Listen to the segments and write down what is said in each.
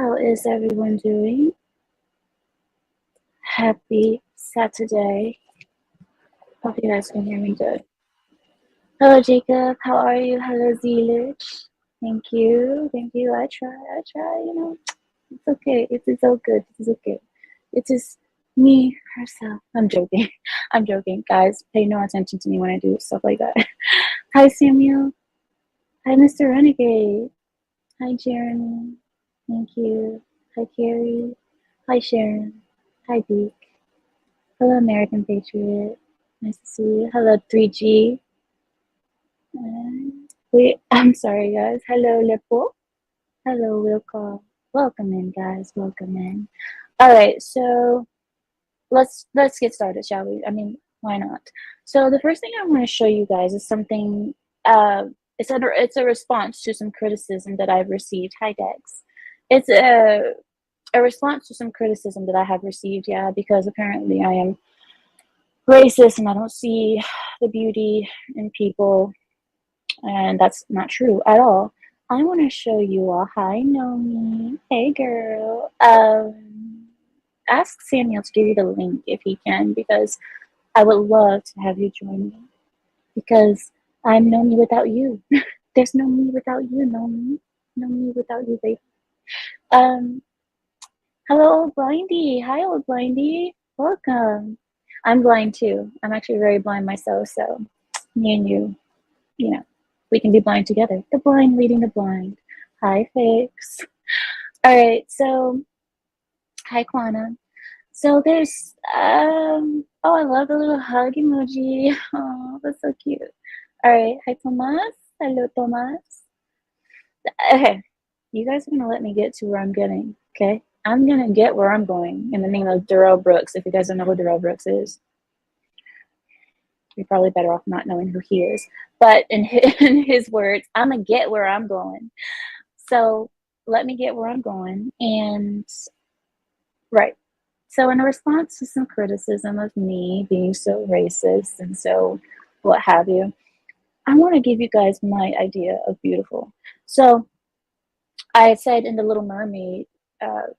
How is everyone doing? Happy Saturday. Hope you guys can hear me good. Hello, Jacob. How are you? Hello, Zelich. Thank you. Thank you. I try. It's okay. It's all good. It's okay. It is me, herself. I'm joking. I'm joking. Guys, pay no attention to me when I do stuff like that. Hi, Samuel. Hi, Mr. Renegade. Hi, Jeremy. Thank you. Hi, Carrie. Hi, Sharon. Hi, Beak. Hello, American Patriot. Nice to see you. Hello, 3G. I'm sorry, guys. Hello, Lepo. Hello, Wilco. Welcome in, guys. Welcome in. All right, so let's get started, shall we? I mean, why not? So the first thing I want to show you guys is something. It's a response to some criticism that I've received. Hi, Dex. It's a response to some criticism that I have received. Yeah, because apparently I am racist and I don't see the beauty in people, and that's not true at all. I want to show you all. Hi, Nomi. Hey, girl. Ask Samuel to give you the link if he can, because I would love to have you join me, because I'm no me without you. There's no me without you, no me. No me without you, baby. Um, Hello, old blindy. Hi, old blindy. Welcome. I'm blind too. I'm actually very blind myself, so me and you, we can be blind together. The blind leading the blind. Hi, Fix. All right, so hi, Kwana. So there's oh, I love the little hug emoji. Oh, that's so cute. All right, hi, Tomas. Hello, Tomas. Okay, you guys are gonna let me get to where I'm getting. Okay, I'm gonna get where I'm going in the name of Darrell Brooks. If you guys don't know who Darrell Brooks is, you're probably better off not knowing who he is. But in his words, I'm gonna get where I'm going. So let me get where I'm going. And right. So in response to some criticism of me being so racist and so what have you, I want to give you guys my idea of beautiful. So I said in the Little Mermaid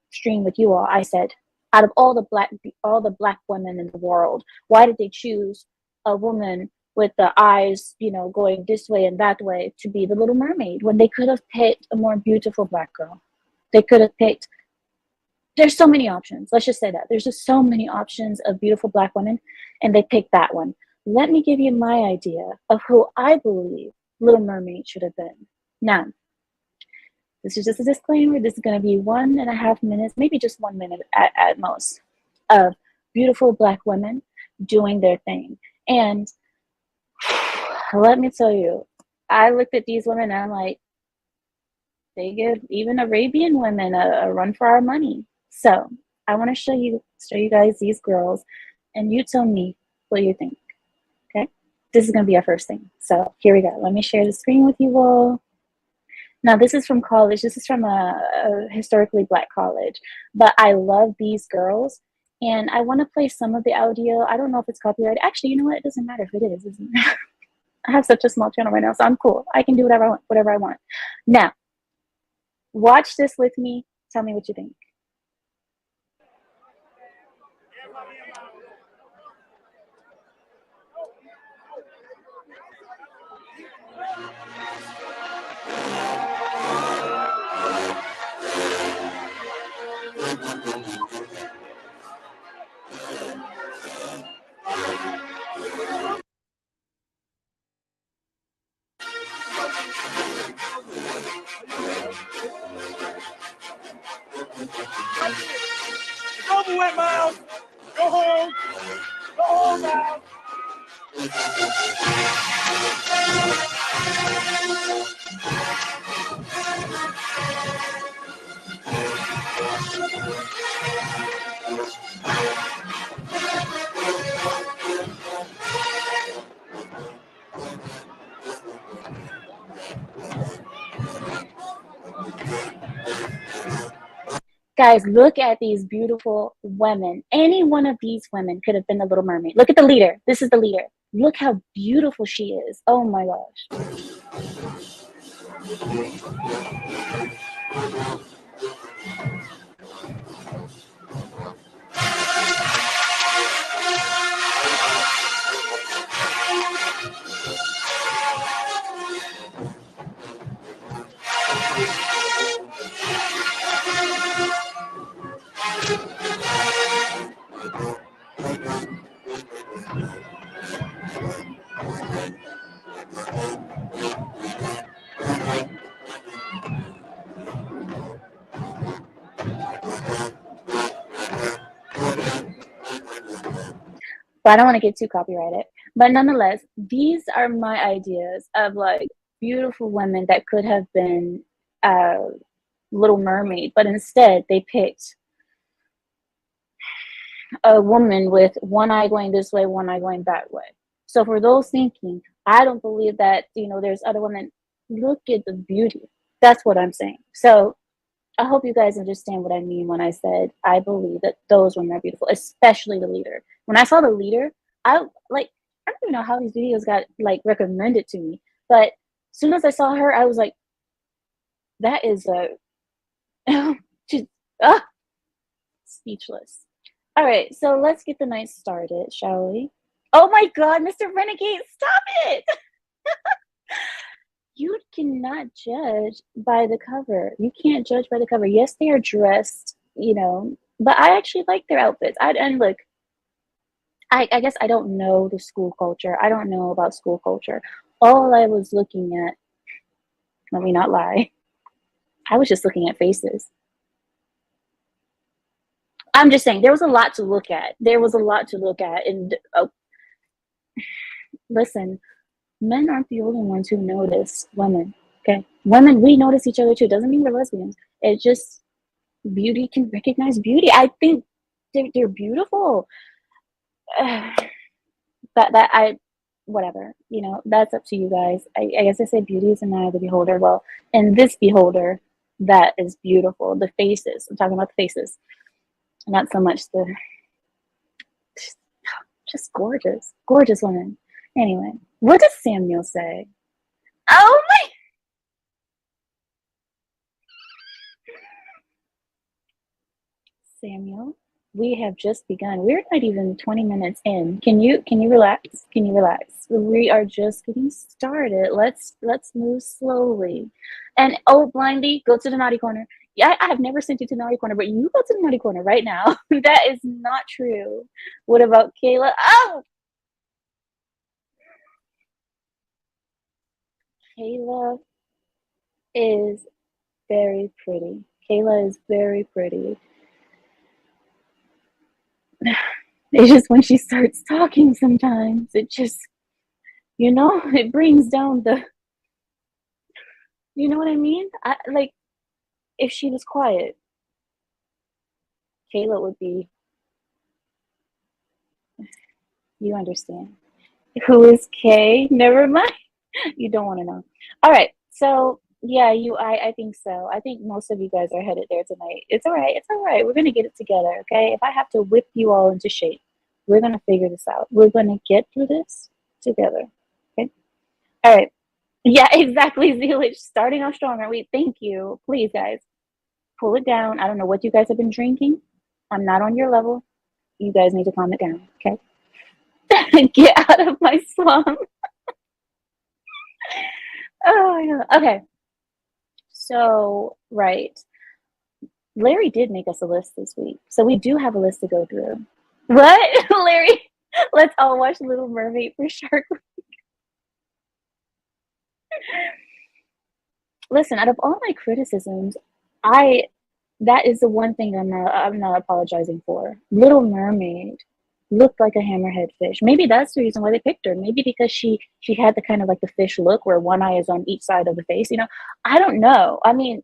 stream with you all, I said, out of all the black women in the world, why did they choose a woman with the eyes, going this way and that way to be the Little Mermaid when they could have picked a more beautiful black girl? They could have picked. There's so many options. Let's just say that there's just so many options of beautiful black women, and they picked that one. Let me give you my idea of who I believe Little Mermaid should have been. Now, this is just a disclaimer. This is going to be 1.5 minutes, maybe just 1 minute at most, of beautiful black women doing their thing. And let me tell you, I looked at these women and I'm like, they give even Arabian women a run for our money. So I want to show you guys these girls, and you tell me what you think. Okay, this is going to be our first thing. So here we go. Let me share the screen with you all. Now, this is from college. This is from a historically black college. But I love these girls. And I want to play some of the audio. I don't know if it's copyrighted. Actually, you know what? It doesn't matter if it is. I have such a small channel right now, so I'm cool. I can do whatever I want. Now, watch this with me. Tell me what you think. It's over with, Miles. Go home. Go home now. Guys, look at these beautiful women. Any one of these women could have been the Little Mermaid. Look at the leader. This is the leader. Look how beautiful she is. Oh my gosh. But I don't want to get too copyrighted. But nonetheless, these are my ideas of like beautiful women that could have been uh, Little Mermaid, but instead they picked a woman with one eye going this way, one eye going that way. So for those thinking, I don't believe that, there's other women. Look at the beauty. That's what I'm saying. So I hope you guys understand what I mean when I said I believe that those women are beautiful, especially the leader. When I saw the leader, I like I don't even know how these videos got like recommended to me, but as soon as I saw her, I was like, that is a just ah, speechless. All right, so let's get the night started, shall we? Oh my God, Mr. Renegade, stop it! You cannot judge by the cover. You can't judge by the cover. Yes, they are dressed, but I actually like their outfits. And look, I guess I don't know the school culture. I don't know about school culture. All I was looking at, let me not lie, I was just looking at faces. I'm just saying there was a lot to look at. There was a lot to look at. And listen, men aren't the only ones who notice women. Okay, women, we notice each other too. Doesn't mean we're lesbians. It just beauty can recognize beauty. I think they're beautiful. That I whatever, that's up to you guys. I guess I say beauty is in the eye of the beholder. Well, in this beholder, that is beautiful. The faces. I'm talking about the faces, not so much the just gorgeous, gorgeous women. Anyway, what does Samuel say? Oh my Samuel, we have just begun. We're not even 20 minutes in. Can you relax? Can you relax? We are just getting started. Let's move slowly. And oh, Blindy, go to the naughty corner. Yeah, I have never sent you to the naughty corner, but you go to the naughty corner right now. That is not true. What about Kayla? Oh, Kayla is very pretty. Kayla is very pretty. It's just when she starts talking sometimes, it just, it brings down you know what I mean? Like, if she was quiet, Kayla would be, you understand. Who is Kay? Never mind. You don't want to know. All right. So, yeah, I think so. I think most of you guys are headed there tonight. It's all right. It's all right. We're going to get it together, okay? If I have to whip you all into shape, we're going to figure this out. We're going to get through this together, okay? All right. Yeah, exactly, Zelich. Starting off stronger. Thank you. Please, guys, pull it down. I don't know what you guys have been drinking. I'm not on your level. You guys need to calm it down, okay? Get out of my slum. Oh my God. Okay. So, right. Larry did make us a list this week. So we do have a list to go through. What? Larry, let's all watch Little Mermaid for Shark. Listen, out of all my criticisms, I that is the one thing I'm not apologizing for. Little Mermaid looked like a hammerhead fish. Maybe that's the reason why they picked her. Maybe because she had the kind of like the fish look where one eye is on each side of the face. I don't know. I mean,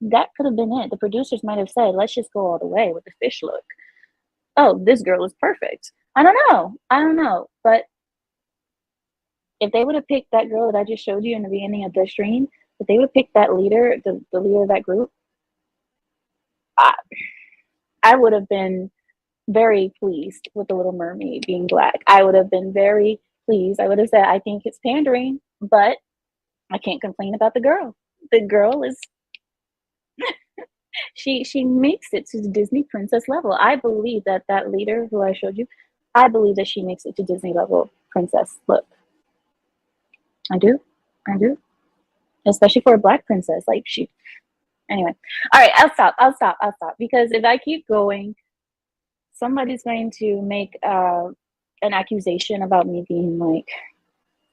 that could have been it. The producers might have said, "Let's just go all the way with the fish look." Oh, this girl is perfect. I don't know. I don't know. But if they would have picked that girl that I just showed you in the beginning of the stream, if they would have picked that leader, the leader of that group, I, I would have been very pleased with the Little Mermaid being black. I would have been very pleased. I would have said, I think it's pandering, but I can't complain about the girl. The girl is she makes it to the Disney princess level. I believe that leader who I showed you, I believe that she makes it to Disney level princess look. I do. I do. Especially for a black princess. Like she anyway. All right, I'll stop because if I keep going, somebody's going to make an accusation about me being like,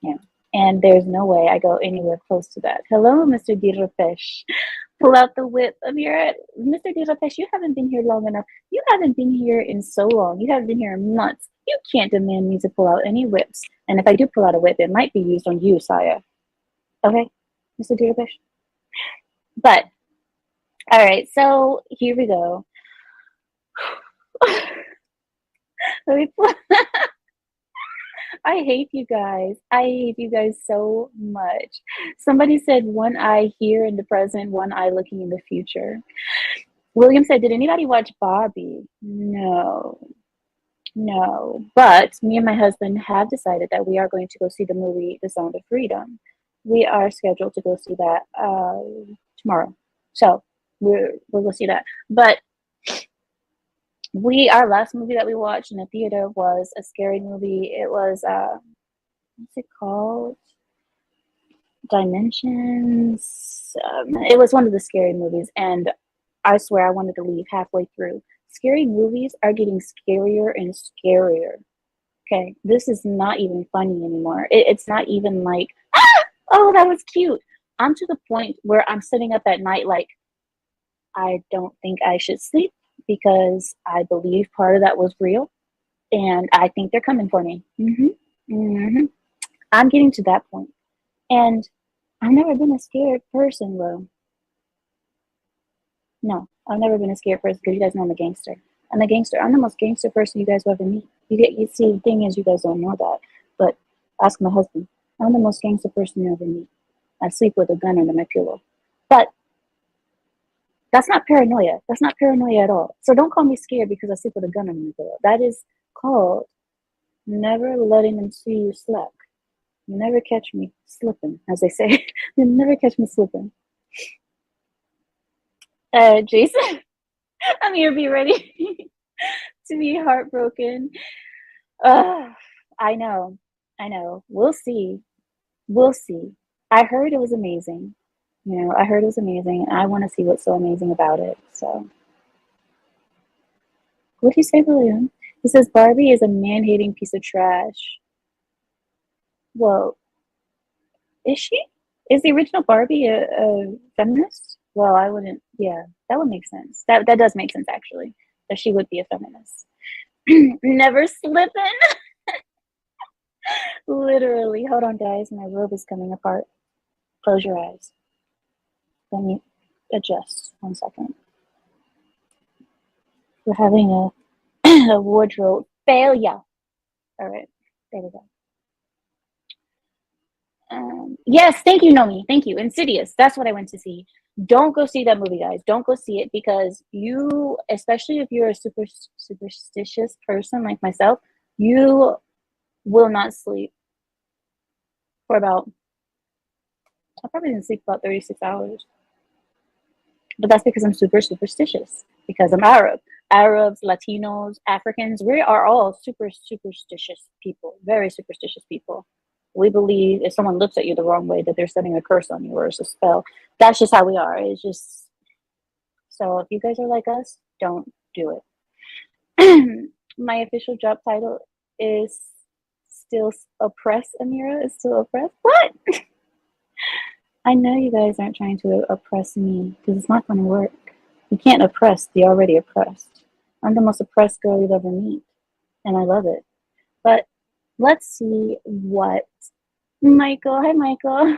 yeah. And there's no way I go anywhere close to that. Hello, Mr. Dirapesh. Pull out the whip. Mr. Dirapesh, you haven't been here long enough. You haven't been here in so long. You haven't been here in months. You can't demand me to pull out any whips. And if I do pull out a whip, it might be used on you, Saya. Okay, Mr. Dirapesh? But, all right, so here we go. Let me pull. I hate you guys. I hate you guys so much. Somebody said one eye here in the present, one eye looking in the future. William said, did anybody watch Barbie? No, no. But me and my husband have decided that we are going to go see the movie The Sound of Freedom. We are scheduled to go see that tomorrow. So we'll go see that. But our last movie that we watched in the theater was a scary movie. It was what's it called? Dimensions. It was one of the scary movies, and I swear I wanted to leave halfway through. Scary movies are getting scarier and scarier. Okay, this is not even funny anymore. It's not even like, ah, oh, that was cute. I'm to the point where I'm sitting up at night like, I don't think I should sleep because I believe part of that was real, and I think they're coming for me. I'm getting to that point, and I've never been a scared person, though. No, I've never been a scared person because you guys know I'm a gangster. I'm a gangster. I'm the most gangster person you guys will ever meet. You see, the thing is, you guys don't know that, but ask my husband. I'm the most gangster person you ever meet. I sleep with a gun under my pillow, but that's not paranoia. That's not paranoia at all. So don't call me scared because I sleep with a gun under my pillow. That is called never letting them see you slack. You never catch me slipping, as they say. You never catch me slipping. Jason, I'm here. Be ready to be heartbroken. I know. I know. We'll see. We'll see. I heard it was amazing. I heard it was amazing, and I want to see what's so amazing about it. So, what do you say, William? He says Barbie is a man-hating piece of trash. Well, is she? Is the original Barbie a feminist? Well, I wouldn't. Yeah, that would make sense. That does make sense actually. That she would be a feminist. Never slipping. Literally. Hold on, guys. My robe is coming apart. Close your eyes. Let me adjust. 1 second. We're having a wardrobe failure. All right. There we go. Yes, thank you, Nomi. Thank you. Insidious. That's what I went to see. Don't go see that movie, guys. Don't go see it because you, especially if you're a superstitious person like myself, you will not sleep for about, I probably didn't sleep about 36 hours. But that's because I'm super superstitious, because I'm Arab. Arabs, Latinos, Africans, we are all super superstitious people, very superstitious people. We believe if someone looks at you the wrong way that they're setting a curse on you or it's a spell. That's just how we are. It's just, so if you guys are like us, don't do it. My official job title is still oppressed, Amira. Is still oppressed? What? I know you guys aren't trying to oppress me because it's not going to work. You can't oppress the already oppressed. I'm the most oppressed girl you'll ever meet, and I love it. But let's see what Michael. Hi, Michael.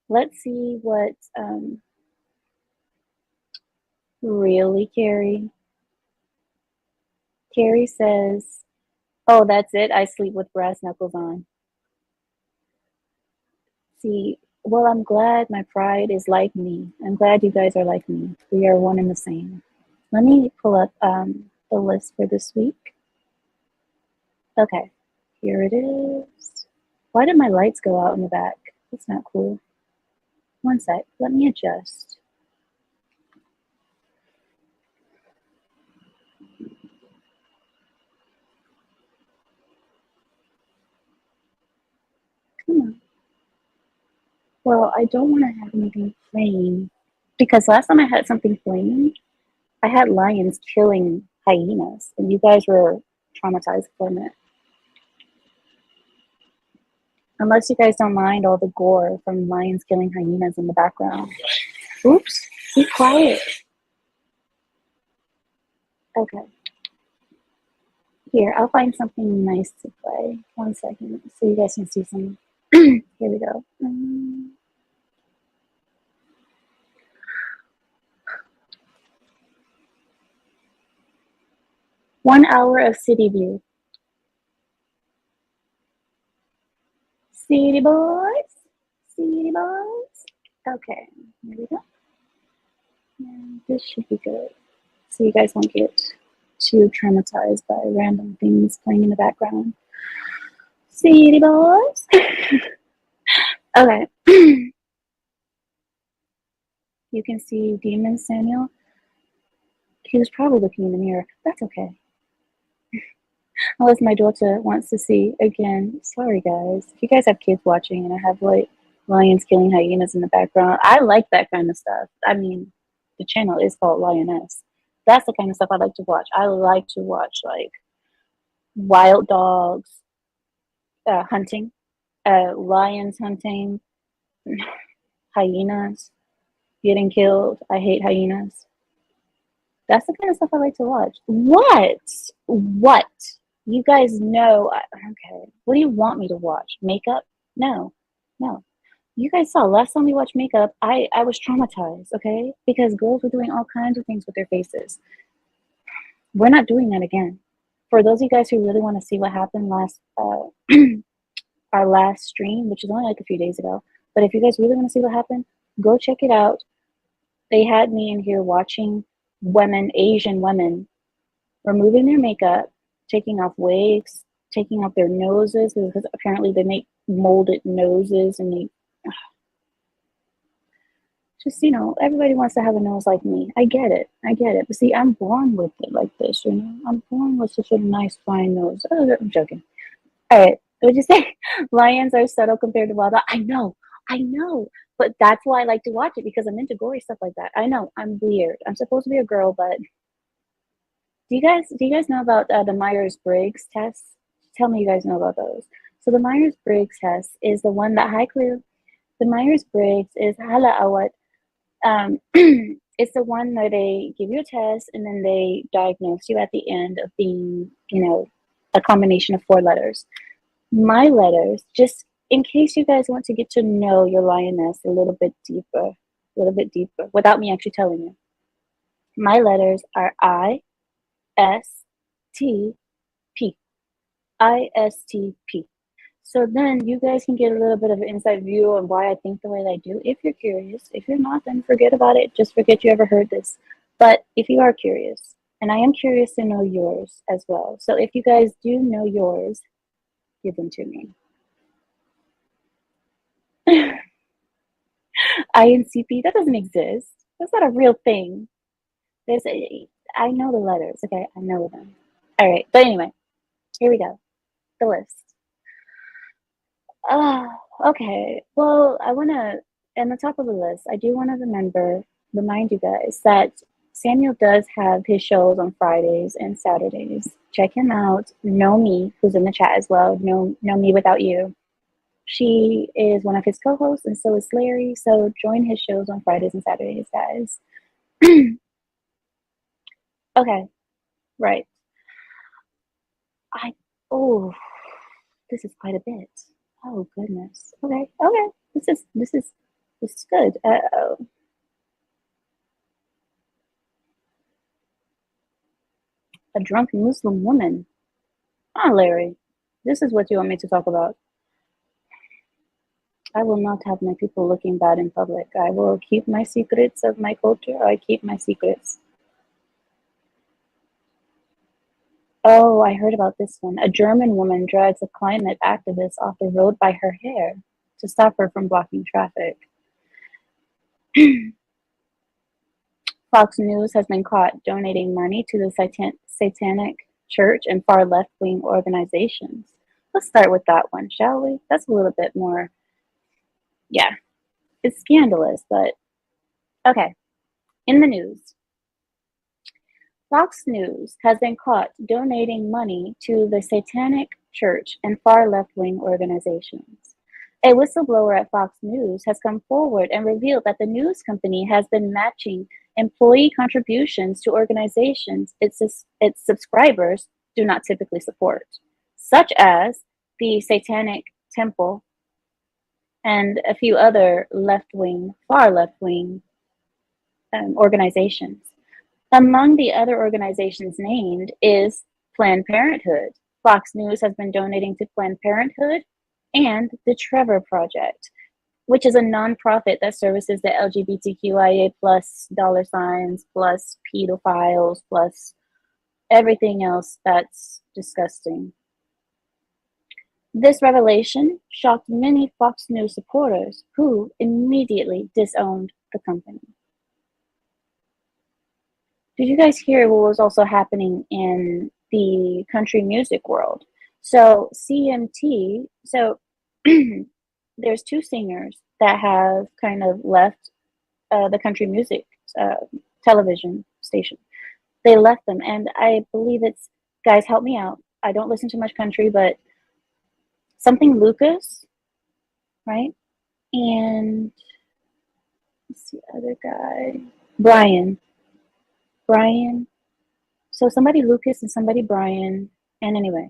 Let's see what really Carrie. Carrie says, "Oh, that's it. I sleep with brass knuckles on." See, well, I'm glad my pride is like me. I'm glad you guys are like me. We are one and the same. Let me pull up the list for this week. Okay, here it is. Why did my lights go out in the back? That's not cool. 1 sec, let me adjust. Come on. Well, I don't want to have anything playing because last time I had something playing, I had lions killing hyenas, and you guys were traumatized from it. Unless you guys don't mind all the gore from lions killing hyenas in the background. Oops, be quiet. Okay. Here, I'll find something nice to play. 1 second, so you guys can see some. Here we go. 1 hour of city view. City boys, city boys. Okay, here we go. And this should be good. So you guys won't get too traumatized by random things playing in the background. City boys. Okay. You can see Demon Samuel. He was probably looking in the mirror. That's okay. Unless my daughter wants to see again. Sorry, guys. If you guys have kids watching and I have like lions killing hyenas in the background, I like that kind of stuff. I mean, the channel is called Lioness. That's the kind of stuff I like to watch. I like to watch like wild dogs hunting, lions hunting, hyenas getting killed. I hate hyenas. That's the kind of stuff I like to watch. What? What? You guys know. Okay. What do you want me to watch? Makeup? No. No. You guys saw last time we watched makeup, I was traumatized, okay? Because girls were doing all kinds of things with their faces. We're not doing that again. For those of you guys who really want to see what happened last our last stream, which is only like a few days ago, but if you guys really want to see what happened, go check it out. They had me in here watching women, Asian women, removing their makeup, taking off wigs, taking off their noses, because apparently they make molded noses and they just, you know, everybody wants to have a nose like me. I get it. I get it. But see, I'm born with it like this, you know? I'm born with such a nice, fine nose. Oh, I'm joking. All right. Would you say lions are subtle compared to wild dogs? I know. I know. But that's why I like to watch it, because I'm into gory stuff like that. I know. I'm weird. I'm supposed to be a girl, but do you guys know about the Myers-Briggs test? Tell me you guys know about those. So the Myers-Briggs test is the one that Hi Clue. The Myers-Briggs is hala awat. It's the one where they give you a test and then they diagnose you at the end of being, you know, a combination of 4 letters. My letters, just in case you guys want to get to know your lioness a little bit deeper, without me actually telling you. My letters are ISTP. ISTP. So then you guys can get a little bit of an inside view on why I think the way I do. If you're curious, if you're not, then forget about it. Just forget you ever heard this. But if you are curious, and I am curious to know yours as well. So if you guys do know yours, give them to me. INCP, that doesn't exist. That's not a real thing. I know the letters, okay? I know them. All right, but anyway, here we go. The list. Okay. Well, I want to, at the top of the list, I do want to remind you guys that Samuel does have his shows on Fridays and Saturdays. Check him out. Know Me, who's in the chat as well. Know Me Without You. She is one of his co-hosts, and so is Larry. So join his shows on Fridays and Saturdays, guys. Okay, right. Oh, this is quite a bit. Oh goodness. Okay. This is good. Uh-oh. A drunk Muslim woman. Larry. This is what you want me to talk about. I will not have my people looking bad in public. I will keep my secrets of my culture. I keep my secrets. Oh, I heard about this one. A German woman drags a climate activist off the road by her hair to stop her from blocking traffic. Fox News has been caught donating money to the satanic church and far left-wing organizations. Let's start with that one, shall we? That's a little bit more, yeah, it's scandalous, but okay. In the news, Fox News has been caught donating money to the satanic church and far left-wing organizations. A whistleblower at Fox News has come forward and revealed that the news company has been matching employee contributions to organizations its subscribers do not typically support, such as the Satanic Temple and a few other far left wing organizations. Among the other organizations named is Planned Parenthood. Fox News has been donating to Planned Parenthood and the Trevor Project, which is a nonprofit that services the LGBTQIA plus dollar signs plus pedophiles plus everything else that's disgusting. This revelation shocked many Fox News supporters who immediately disowned the company. Did you guys hear what was also happening in the country music world? So CMT, there's two singers that have kind of left the country music uh, television station. They left them, and I believe it's, guys, help me out. I don't listen to much country, but something Lucas, right? And what's the other guy? Brian. So somebody Lucas and somebody Brian. And anyway,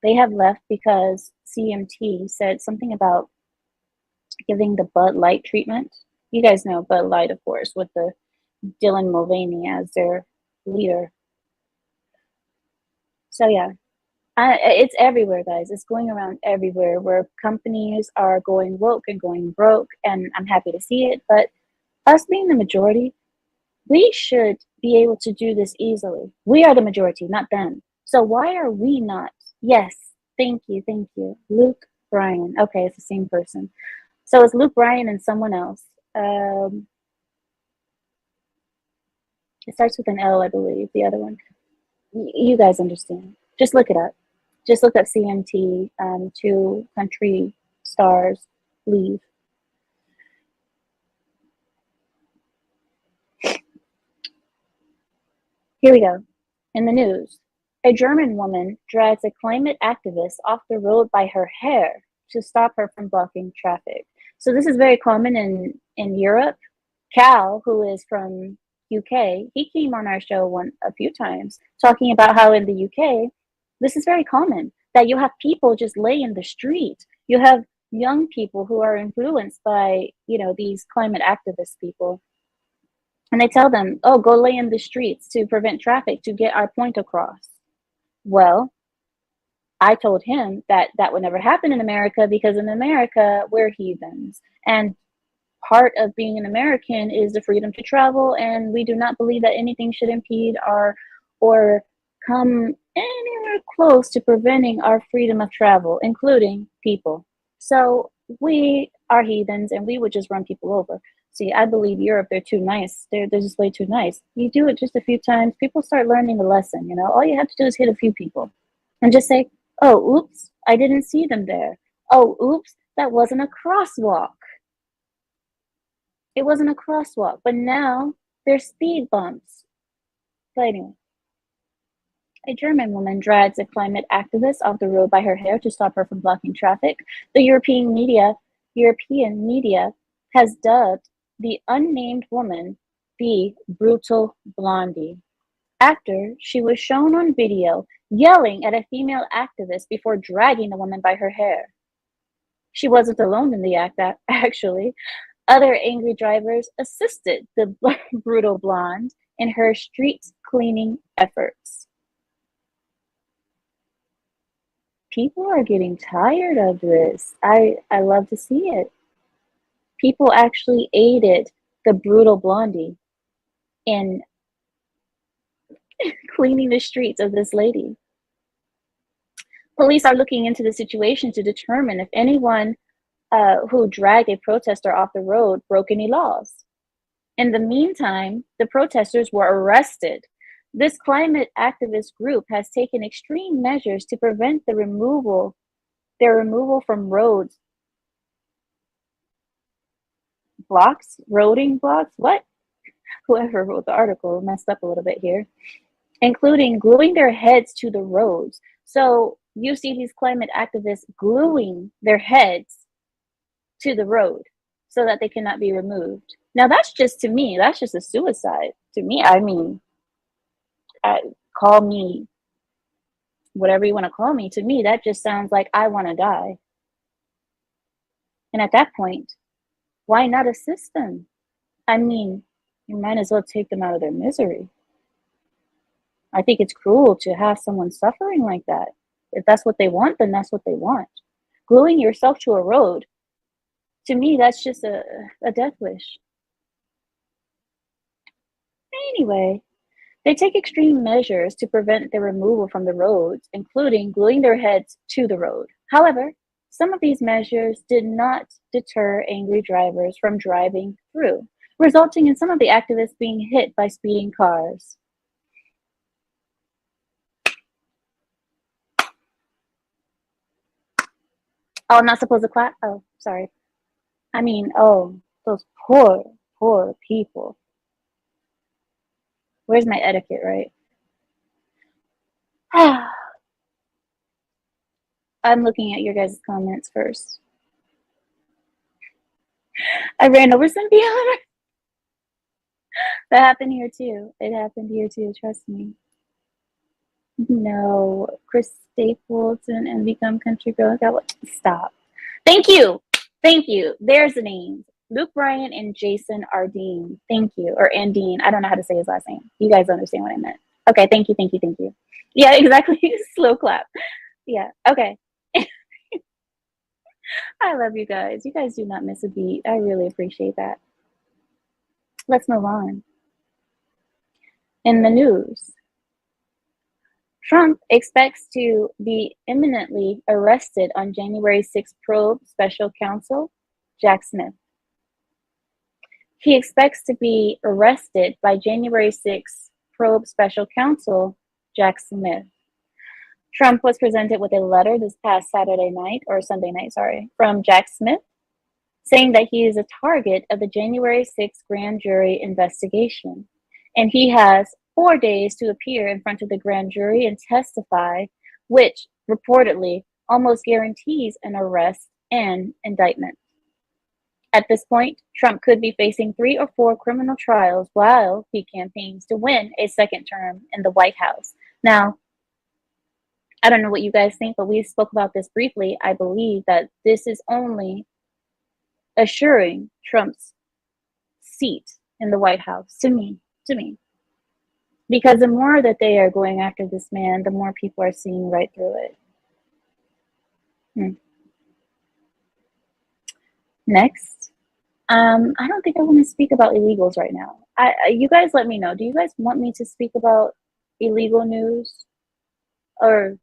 they have left because CMT said something about giving the Bud Light treatment. You guys know Bud Light, of course, with the Dylan Mulvaney as their leader. So yeah, it's everywhere, guys. It's going around everywhere where companies are going woke and going broke, and I'm happy to see it. But us being the majority, we should be able to do this easily. We are the majority, not them. So why are we not? Yes, thank you. Luke Bryan. Okay, it's the same person. So it's Luke Bryan and someone else. It starts with an L, I believe, the other one. You guys understand. Just look it up. Just look up CMT, two country stars leave. Here we go. In the news, a German woman drags a climate activist off the road by her hair to stop her from blocking traffic. So this is very common in Europe. Cal, who is from UK, he came on our show a few times talking about how in the UK, this is very common, that you have people just lay in the street. You have young people who are influenced by, these climate activist people. And they tell them, oh, go lay in the streets to prevent traffic, to get our point across. Well, I told him that would never happen in America because in America, we're heathens. And part of being an American is the freedom to travel. And we do not believe that anything should impede or come anywhere close to preventing our freedom of travel, including people. So we are heathens and we would just run people over. See, I believe Europe, they're too nice. They're just way too nice. You do it just a few times, people start learning the lesson, All you have to do is hit a few people and just say, oh, oops, I didn't see them there. Oh, oops, that wasn't a crosswalk. It wasn't a crosswalk, but now there's speed bumps. But anyway, a German woman drags a climate activist off the road by her hair to stop her from blocking traffic. The European media has dubbed the unnamed woman the brutal blondie after she was shown on video yelling at a female activist before dragging the woman by her hair. She wasn't alone in the act, actually. Other angry drivers assisted the brutal blonde in her street cleaning efforts. People are getting tired of this. I love to see it. People actually aided the brutal blondie in cleaning the streets of this lady. Police are looking into the situation to determine if anyone who dragged a protester off the road broke any laws. In the meantime, the protesters were arrested. This climate activist group has taken extreme measures to prevent their removal from roads. Roading blocks? What? Whoever wrote the article messed up a little bit here. Including gluing their heads to the roads. So you see these climate activists gluing their heads to the road so that they cannot be removed. Now, that's just, to me, that's just a suicide. To me, I mean, call me whatever you want to call me. To me, that just sounds like I want to die. And at that point, why not assist them? I mean, you might as well take them out of their misery. I think it's cruel to have someone suffering like that. If that's what they want, then that's what they want. Gluing yourself to a road, to me, that's just a death wish. Anyway, they take extreme measures to prevent their removal from the roads, including gluing their heads to the road. However, some of these measures did not deter angry drivers from driving through, resulting in some of the activists being hit by speeding cars. Oh, I'm not supposed to clap? Oh, sorry. I mean, oh, those poor, poor people. Where's my etiquette, right? I'm looking at your guys' comments first. I ran over some people. That happened here too. It happened here too, trust me. No, Chris Stapleton and Become Country Girl. Stop. Thank you. Thank you. There's the names. Luke Bryan and Jason Ardeen. Thank you. Or Andeen. I don't know how to say his last name. You guys understand what I meant. Okay, thank you, thank you, thank you. Yeah, exactly. Slow clap. Yeah, okay. I love you guys. You guys do not miss a beat. I really appreciate that. Let's move on. In the news, Trump expects to be imminently arrested on January 6 probe special counsel Jack Smith. He expects to be arrested by January 6 probe special counsel Jack Smith. Trump was presented with a letter this past Sunday night, from Jack Smith, saying that he is a target of the January 6 grand jury investigation, and he has 4 days to appear in front of the grand jury and testify, which reportedly almost guarantees an arrest and indictment. At this point, Trump could be facing 3 or 4 criminal trials while he campaigns to win a second term in the White House. Now, I don't know what you guys think, but we spoke about this briefly. I believe that this is only assuring Trump's seat in the White House, to me. Because the more that they are going after this man, the more people are seeing right through it. Next, I don't think I want to speak about illegals right now. You guys let me know. Do you guys want me to speak about illegal news? Or,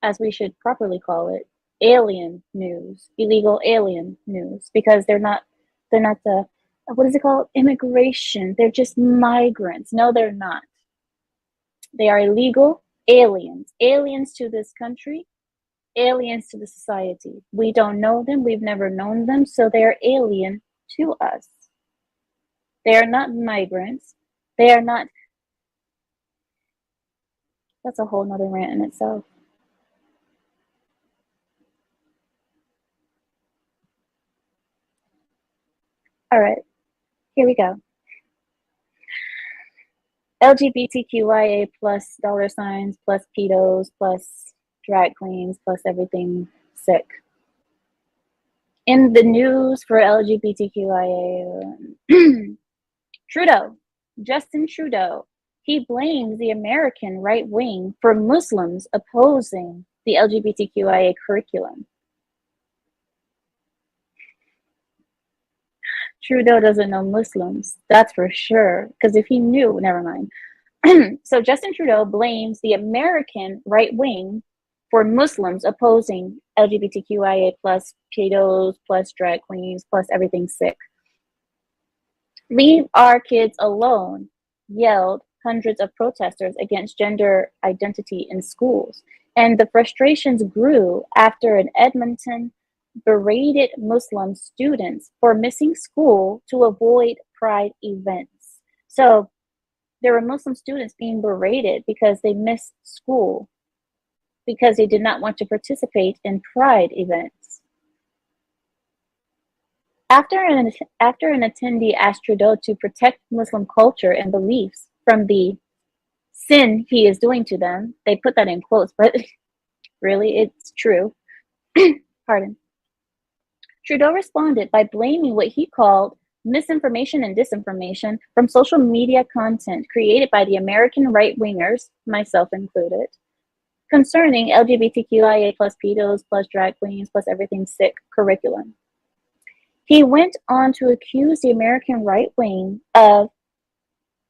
as we should properly call it, alien news, illegal alien news, because they're not the, what is it called? Immigration. They're just migrants. No, they're not. They are illegal aliens to this country, aliens to the society. We don't know them. We've never known them. So they're alien to us. They are not migrants. They are not. That's a whole nother rant in itself. All right, here we go. LGBTQIA plus $signs plus pedos plus drag queens plus everything sick. In the news for LGBTQIA, Justin Trudeau, he blames the American right wing for Muslims opposing the LGBTQIA curriculum. Trudeau doesn't know Muslims, that's for sure, because if he knew, never mind. So Justin Trudeau blames the American right wing for Muslims opposing LGBTQIA plus pedos plus drag queens plus everything sick. Leave our kids alone, yelled hundreds of protesters against gender identity in schools. And the frustrations grew after an Edmonton berated Muslim students for missing school to avoid Pride events. So there were Muslim students being berated because they missed school because they did not want to participate in Pride events. After an attendee asked Trudeau to protect Muslim culture and beliefs from the sin he is doing to them, they put that in quotes, but really, it's true. Pardon. Trudeau responded by blaming what he called misinformation and disinformation from social media content created by the American right-wingers, myself included, concerning LGBTQIA plus pedos plus drag queens plus everything sick curriculum. He went on to accuse the American right wing of,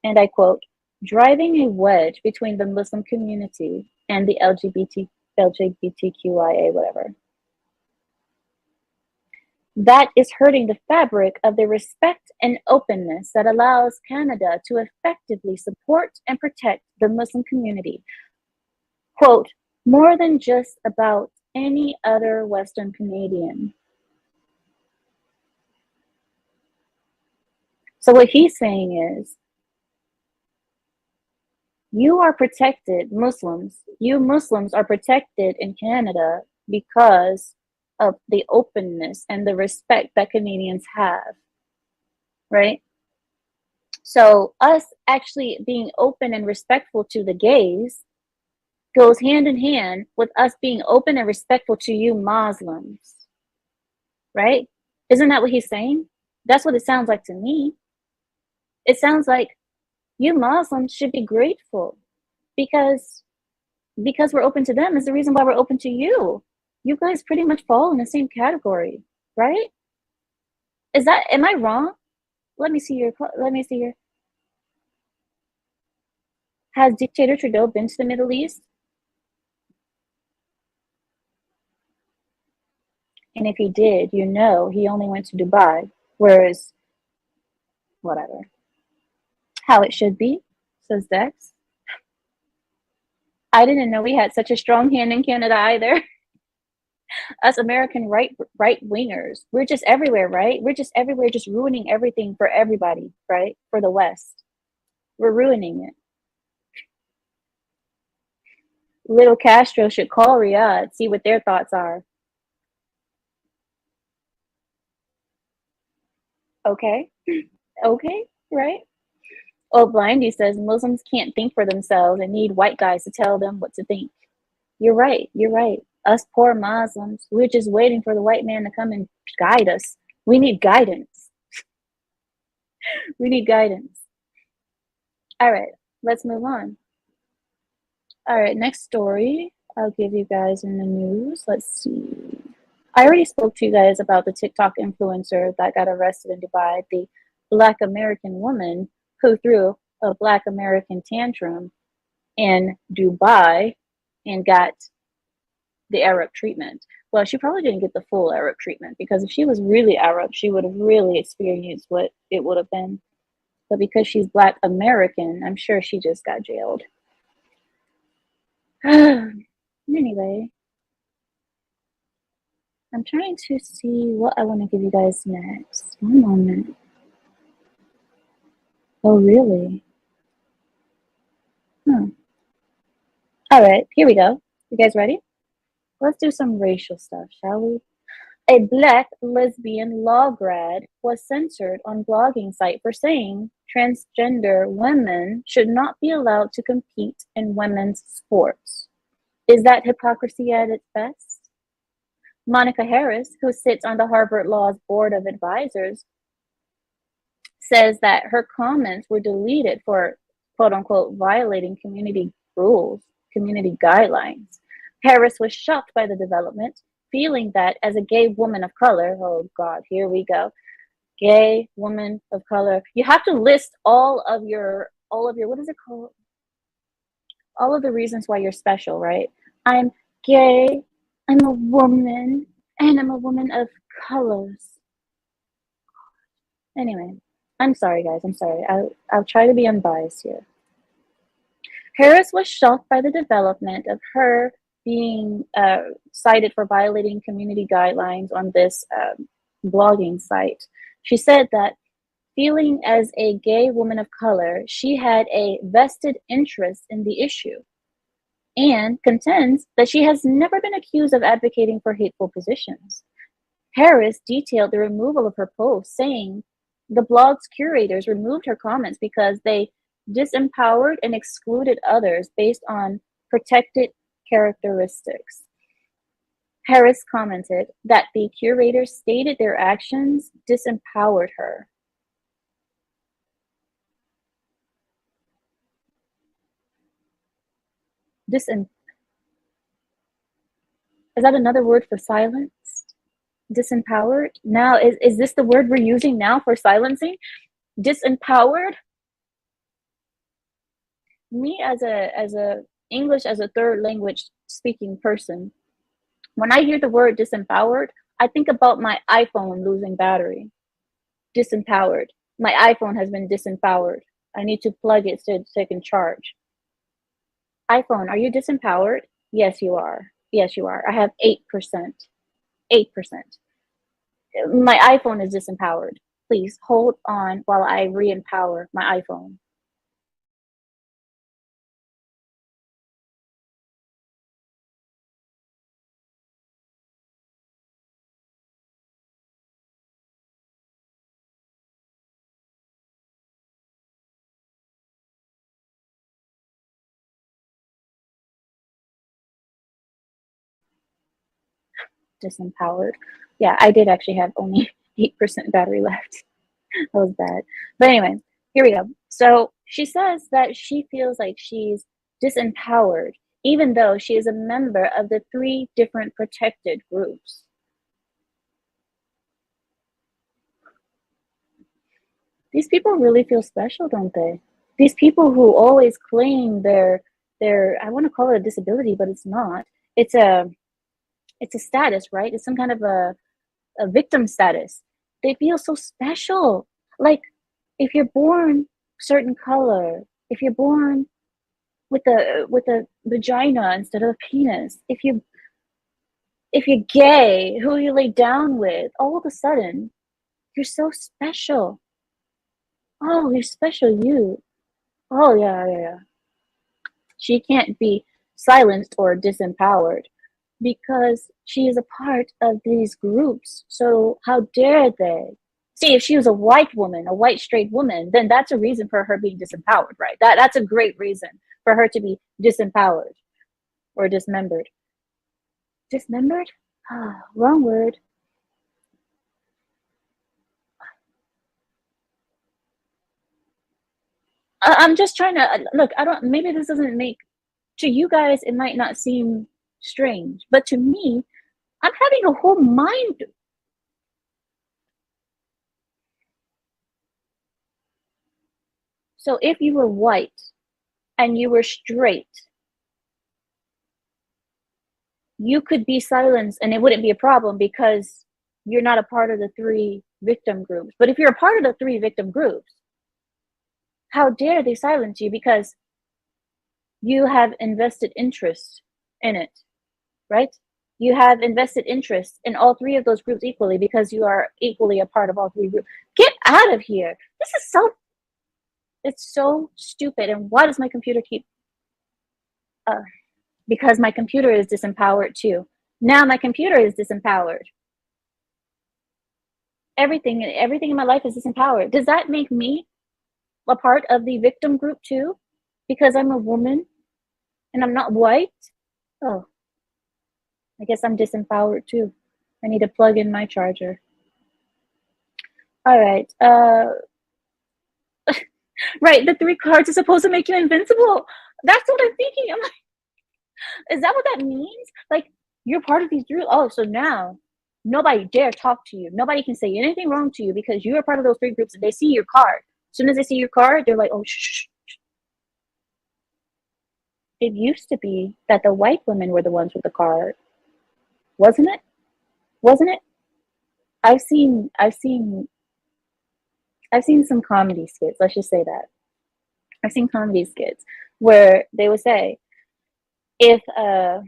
and I quote, driving a wedge between the Muslim community and the LGBTQIA whatever. That is hurting the fabric of the respect and openness that allows Canada to effectively support and protect the Muslim community. Quote, more than just about any other Western Canadian. So what he's saying is, you are protected, Muslims. You Muslims are protected in Canada because of the openness and the respect that Canadians have, right? So us actually being open and respectful to the gays goes hand in hand with us being open and respectful to you Muslims, right? Isn't that what he's saying? That's what it sounds like to me. It sounds like you Muslims should be grateful because we're open to them is the reason why we're open to you. You guys pretty much fall in the same category, right? Am I wrong? Let me see here. Has Dictator Trudeau been to the Middle East? And if he did, you know he only went to Dubai, whereas whatever. How it should be, says Dex. I didn't know we had such a strong hand in Canada either. Us American right wingers, we're just everywhere, right? We're just everywhere, just ruining everything for everybody, right? For the West. We're ruining it. Little Castro should call Riyadh, see what their thoughts are. Okay. Okay, right? Oh, Blindy says Muslims can't think for themselves and need white guys to tell them what to think. You're right. You're right. Us poor Muslims, we're just waiting for the white man to come and guide us. We need guidance. We need guidance. All right, let's move on. All right, next story I'll give you guys in the news. Let's see. I already spoke to you guys about the TikTok influencer that got arrested in Dubai, the Black American woman who threw a Black American tantrum in Dubai and got the Arab treatment. Well, she probably didn't get the full Arab treatment because if she was really Arab, she would have really experienced what it would have been. But because she's Black American, I'm sure she just got jailed. Anyway, I'm trying to see what I want to give you guys next. One moment. Oh, really? Huh. All right, here we go. You guys ready? Let's do some racial stuff, shall we? A Black lesbian law grad was censored on blogging site for saying transgender women should not be allowed to compete in women's sports. Is that hypocrisy at its best? Monica Harris, who sits on the Harvard Law's Board of Advisors, says that her comments were deleted for quote unquote violating community rules, community guidelines. Harris was shocked by the development, feeling that as a gay woman of color, oh God, here we go, gay woman of color, you have to list all of your, what is it called? All of the reasons why you're special, right? I'm gay, I'm a woman, and I'm a woman of colors. Anyway, I'm sorry, guys. I'm sorry. I'll try to be unbiased here. Harris was shocked by the development of her being cited for violating community guidelines on this blogging site. She said that feeling as a gay woman of color, she had a vested interest in the issue and contends that she has never been accused of advocating for hateful positions. Harris detailed the removal of her post, saying the blog's curators removed her comments because they disempowered and excluded others based on protected characteristics. Harris commented that the curators stated their actions disempowered her. Is that another word for silenced? Disempowered? Now, is this the word we're using now for silencing? Disempowered? Me as a English as a third language speaking person, when I hear the word disempowered, I think about my iPhone losing battery. Disempowered. My iPhone has been disempowered. I need to plug it so it can charge. iPhone, are you disempowered? Yes, you are. Yes, you are. I have 8%. 8%. My iPhone is disempowered. Please hold on while I re-empower my iPhone. Disempowered. Yeah, I did actually have only 8% battery left. That was bad. But anyway, here we go. So she says that she feels like she's disempowered, even though she is a member of the 3 different protected groups. These people really feel special, don't they? These people who always claim their I want to call it a disability, but it's not. It's a status, right? It's some kind of a victim status. They feel so special. Like if you're born certain color, if you're born with a vagina instead of a penis, if you're gay, who you lay down with, all of a sudden you're so special. Oh, you're special, you. Oh yeah. She can't be silenced or disempowered because she is a part of these groups. So how dare they? See, if she was a white woman, a white straight woman, then that's a reason for her being disempowered, right? That's a great reason for her to be disempowered or dismembered. Dismembered? Ah, wrong word. I'm just trying to look. I don't. Maybe this doesn't make to you guys. It might not seem strange, but to me, I'm having a whole mind. So if you were white and you were straight, you could be silenced and it wouldn't be a problem because you're not a part of the 3 victim groups. But if you're a part of the 3 victim groups, how dare they silence you because you have invested interest in it, right? You have invested interest in all 3 of those groups equally because you are equally a part of all 3 groups. Get out of here. This is it's so stupid. And why does my computer keep because my computer is disempowered too. Now my computer is disempowered. Everything in my life is disempowered. Does that make me a part of the victim group too? Because I'm a woman and I'm not white? Oh, I guess I'm disempowered too. I need to plug in my charger. All right. Right, the 3 cards are supposed to make you invincible. That's what I'm thinking. I'm like, is that what that means? Like, you're part of these groups. Oh, so now nobody dare talk to you. Nobody can say anything wrong to you because you are part of those 3 groups and they see your card. As soon as they see your card, they're like, oh, shh. It used to be that the white women were the ones with the card. Wasn't it? Wasn't it? I've seen some comedy skits, let's just say that. I've seen comedy skits where they would say, if a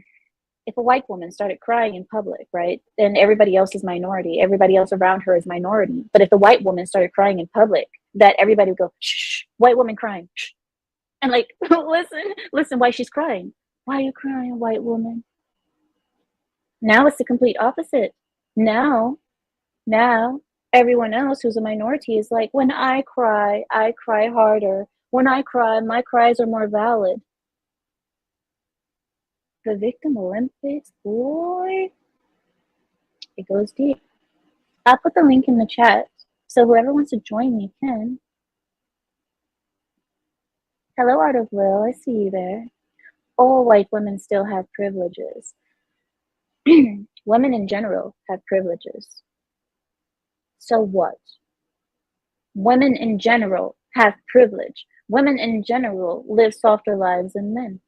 white woman started crying in public, right, then everybody else is minority. Everybody else around her is minority. But if the white woman started crying in public, that everybody would go, shh, white woman crying. Shh. And like, listen, why she's crying. Why are you crying, white woman? Now it's the complete opposite. Now Now, everyone else who's a minority is like, when I cry harder. When I cry, my cries are more valid. The Victim Olympics, boy, it goes deep. I'll put the link in the chat, so whoever wants to join me can. Hello, Art of Lil, I see you there. All white women still have privileges. Women in general have privileges. So what? Women in general have privilege. Women in general live softer lives than men.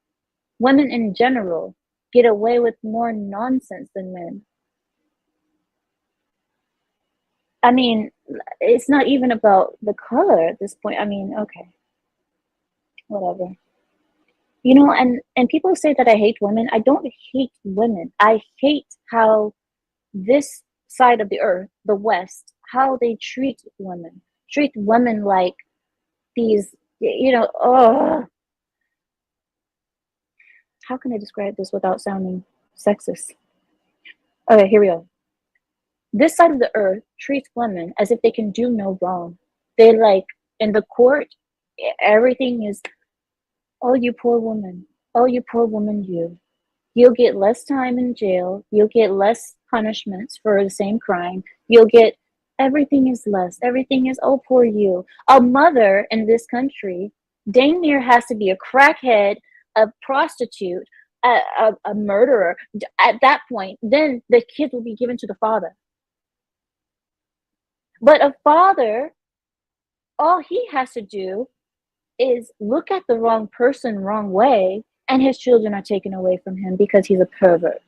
Women in general get away with more nonsense than men. I mean, it's not even about the color at this point. I mean, okay, whatever. You know, and people say that I hate women. I don't hate women. I hate how this side of the earth, the West, how they treat women like these, you know, oh, how can I describe this without sounding sexist? Okay, here we go. This side of the earth treats women as if they can do no wrong. They like, in the court, everything is, oh, you poor woman. Oh, you poor woman, you. You'll get less time in jail. You'll get less punishments for the same crime. You'll get, everything is less. Everything is, oh, poor you. A mother in this country dang near has to be a crackhead, a prostitute, a murderer. At that point, then the kids will be given to the father. But a father, all he has to do is look at the wrong person wrong way, and his children are taken away from him because he's a pervert.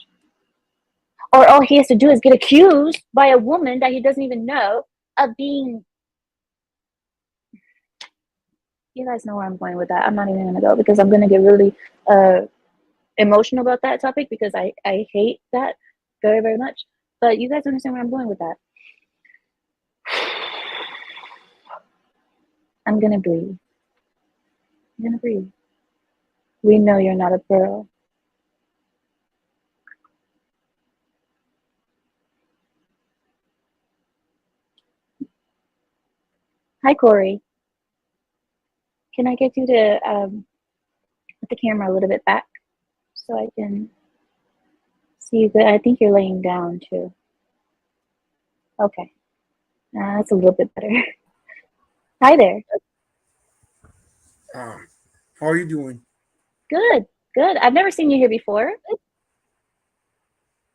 Or all he has to do is get accused by a woman that he doesn't even know of being. You guys know where I'm going with that. I'm not even going to go because I'm going to get really emotional about that topic because I hate that very, very much. But you guys understand where I'm going with that. I'm going to breathe. I'm going to breathe. We know you're not a pearl. Hi, Corey. Can I get you to put the camera a little bit back so I can see you good? I think you're laying down too. Okay. That's a little bit better. Hi there. How are you doing? Good, good. I've never seen you here before.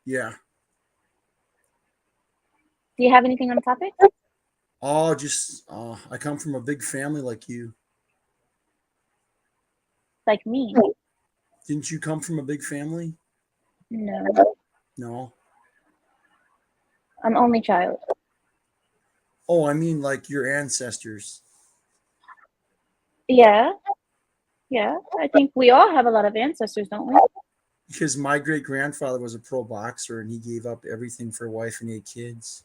Yeah. Do you have anything on the topic? Oh, just I come from a big family like you. Like me? Didn't you come from a big family? No. No. I'm only child. Oh, I mean like your ancestors. Yeah, yeah. I think we all have a lot of ancestors, don't we? Because my great grandfather was a pro boxer and he gave up everything for a wife and 8 kids.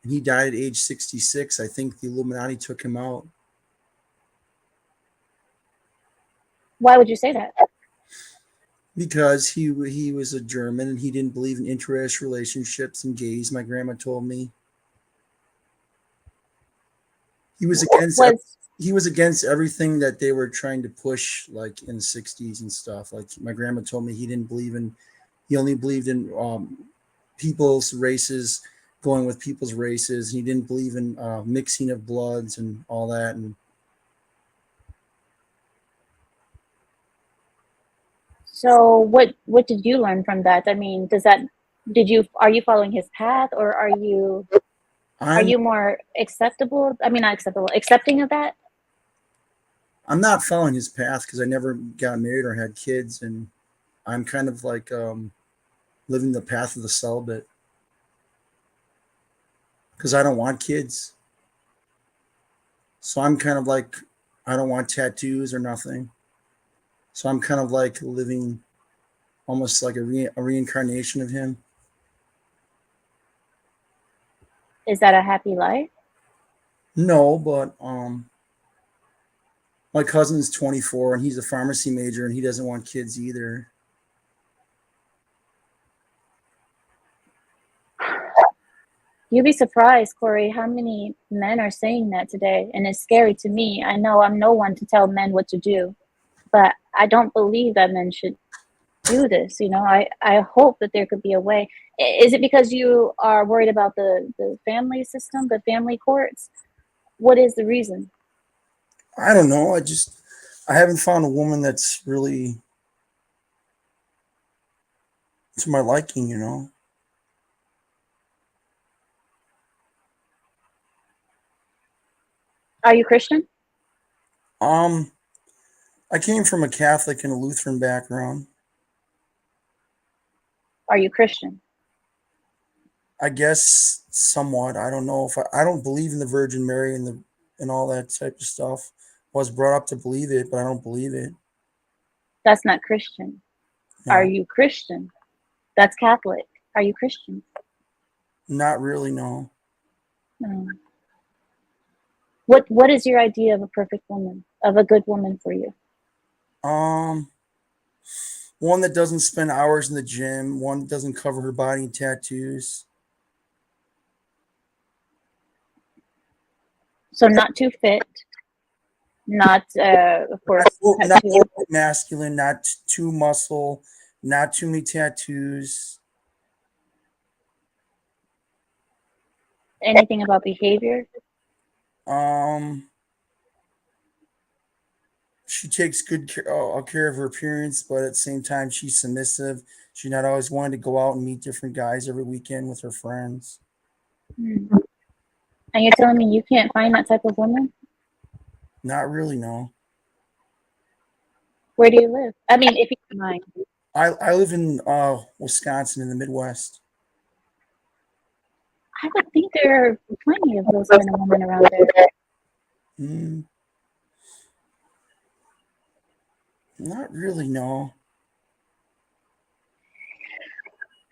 And he died at age 66. I think the Illuminati took him out. Why would you say that? Because he was a German and he didn't believe in interracial relationships and gays. My grandma told me he was against Was he was against everything that they were trying to push, like in the 60s and stuff. Like my grandma told me he only believed in people's races, going with people's races. He didn't believe in mixing of bloods and all that. And so what did you learn from that? I mean, are you following his path, or are I'm you more acceptable? I mean, not acceptable, accepting of that? I'm not following his path because I never got married or had kids, and I'm kind of like living the path of the celibate because I don't want kids. So I'm kind of like, I don't want tattoos or nothing. So I'm kind of like living almost like a reincarnation of him. Is that a happy life? No, but my cousin's 24 and he's a pharmacy major and he doesn't want kids either. You'd be surprised, Corey, how many men are saying that today, and it's scary to me. I know I'm no one to tell men what to do, but I don't believe that men should do this. I hope that there could be a way. Is it because you are worried about the family system, the family courts? What is the reason? I don't know. I haven't found a woman that's really to my liking, you know. Are you Christian? Um, I came from a Catholic and a Lutheran background. Are you Christian? I guess somewhat. I don't know if I don't believe in the Virgin Mary and all that type of stuff. I was brought up to believe it, but I don't believe it. That's not Christian. Are No, you Christian? That's Catholic. Are you Christian? not really. No. No. What is your idea of a perfect woman, of a good woman for you? Um, one that doesn't spend hours in the gym. One that doesn't cover her body in tattoos. So not too fit, not of course Not tattoo. overly masculine. Not too muscle. Not too many tattoos. Anything about behavior? Um, she takes good care of her appearance, but at the same time, she's submissive. She's not always wanting to go out and meet different guys every weekend with her friends. Hmm. And you're telling me you can't find that type of woman? Not really, no. Where do you live? I mean, if you don't mind. I live in Wisconsin in the Midwest. I would think there are plenty of those kind of women around there. Mm, not really, no.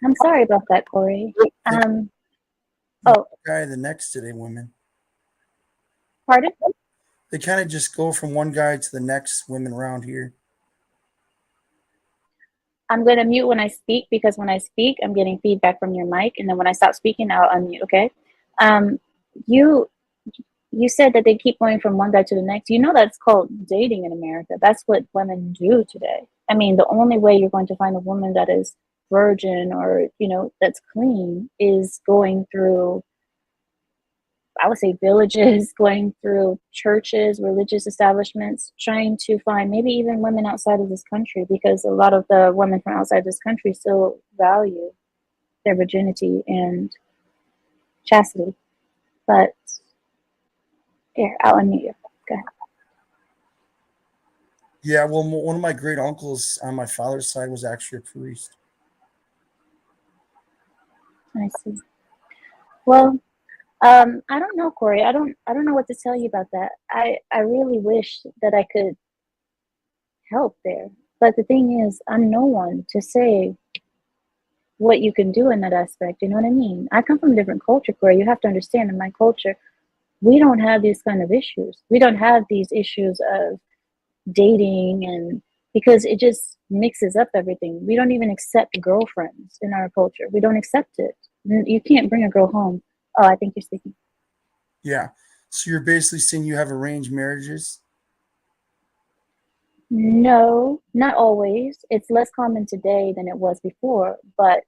I'm sorry about that, Corey. They Oh, guy the next to the women. pardon? They kind of just go from one guy to the next women around here. I'm going to mute when I speak because when I speak, I'm getting feedback from your mic, and then when I stop speaking, I'll unmute. Okay. Um, you you said that they keep going from one guy to the next. You know that's called dating in America. That's what women do today. I mean, the only way you're going to find a woman that is virgin or that's clean is going through, I would say, villages, going through churches, religious establishments, trying to find maybe even women outside of this country, because a lot of the women from outside this country still value their virginity and chastity. But here, I'll unmute you. Go ahead. Yeah, well, one of my great uncles on my father's side was actually a priest. I see. Well, I don't know, Corey. I don't know what to tell you about that. I really wish that I could help there. But the thing is, I'm no one to say what you can do in that aspect. You know what I mean? I come from a different culture, Corey. You have to understand, in my culture, we don't have these kind of issues. We don't have these issues of dating, and because it just mixes up everything. We don't even accept girlfriends in our culture. We don't accept it. You can't bring a girl home. Oh, I think you're speaking. Yeah. So you're basically saying you have arranged marriages? No, not always. It's less common today than it was before, but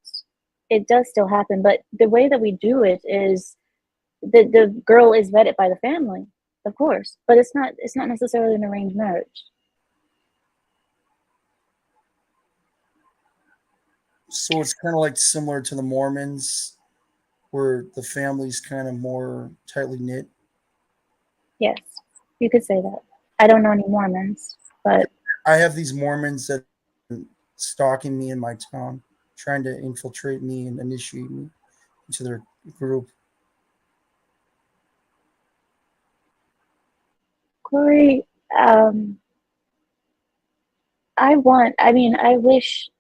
it does still happen. But the way that we do it is the girl is vetted by the family, of course, but it's not necessarily an arranged marriage. So it's kind of like similar to the Mormons, where the family's kind of more tightly knit. Yes, you could say that. I don't know any Mormons, but I have these Mormons that are stalking me in my town, trying to infiltrate me and initiate me into their group. Corey, I wish,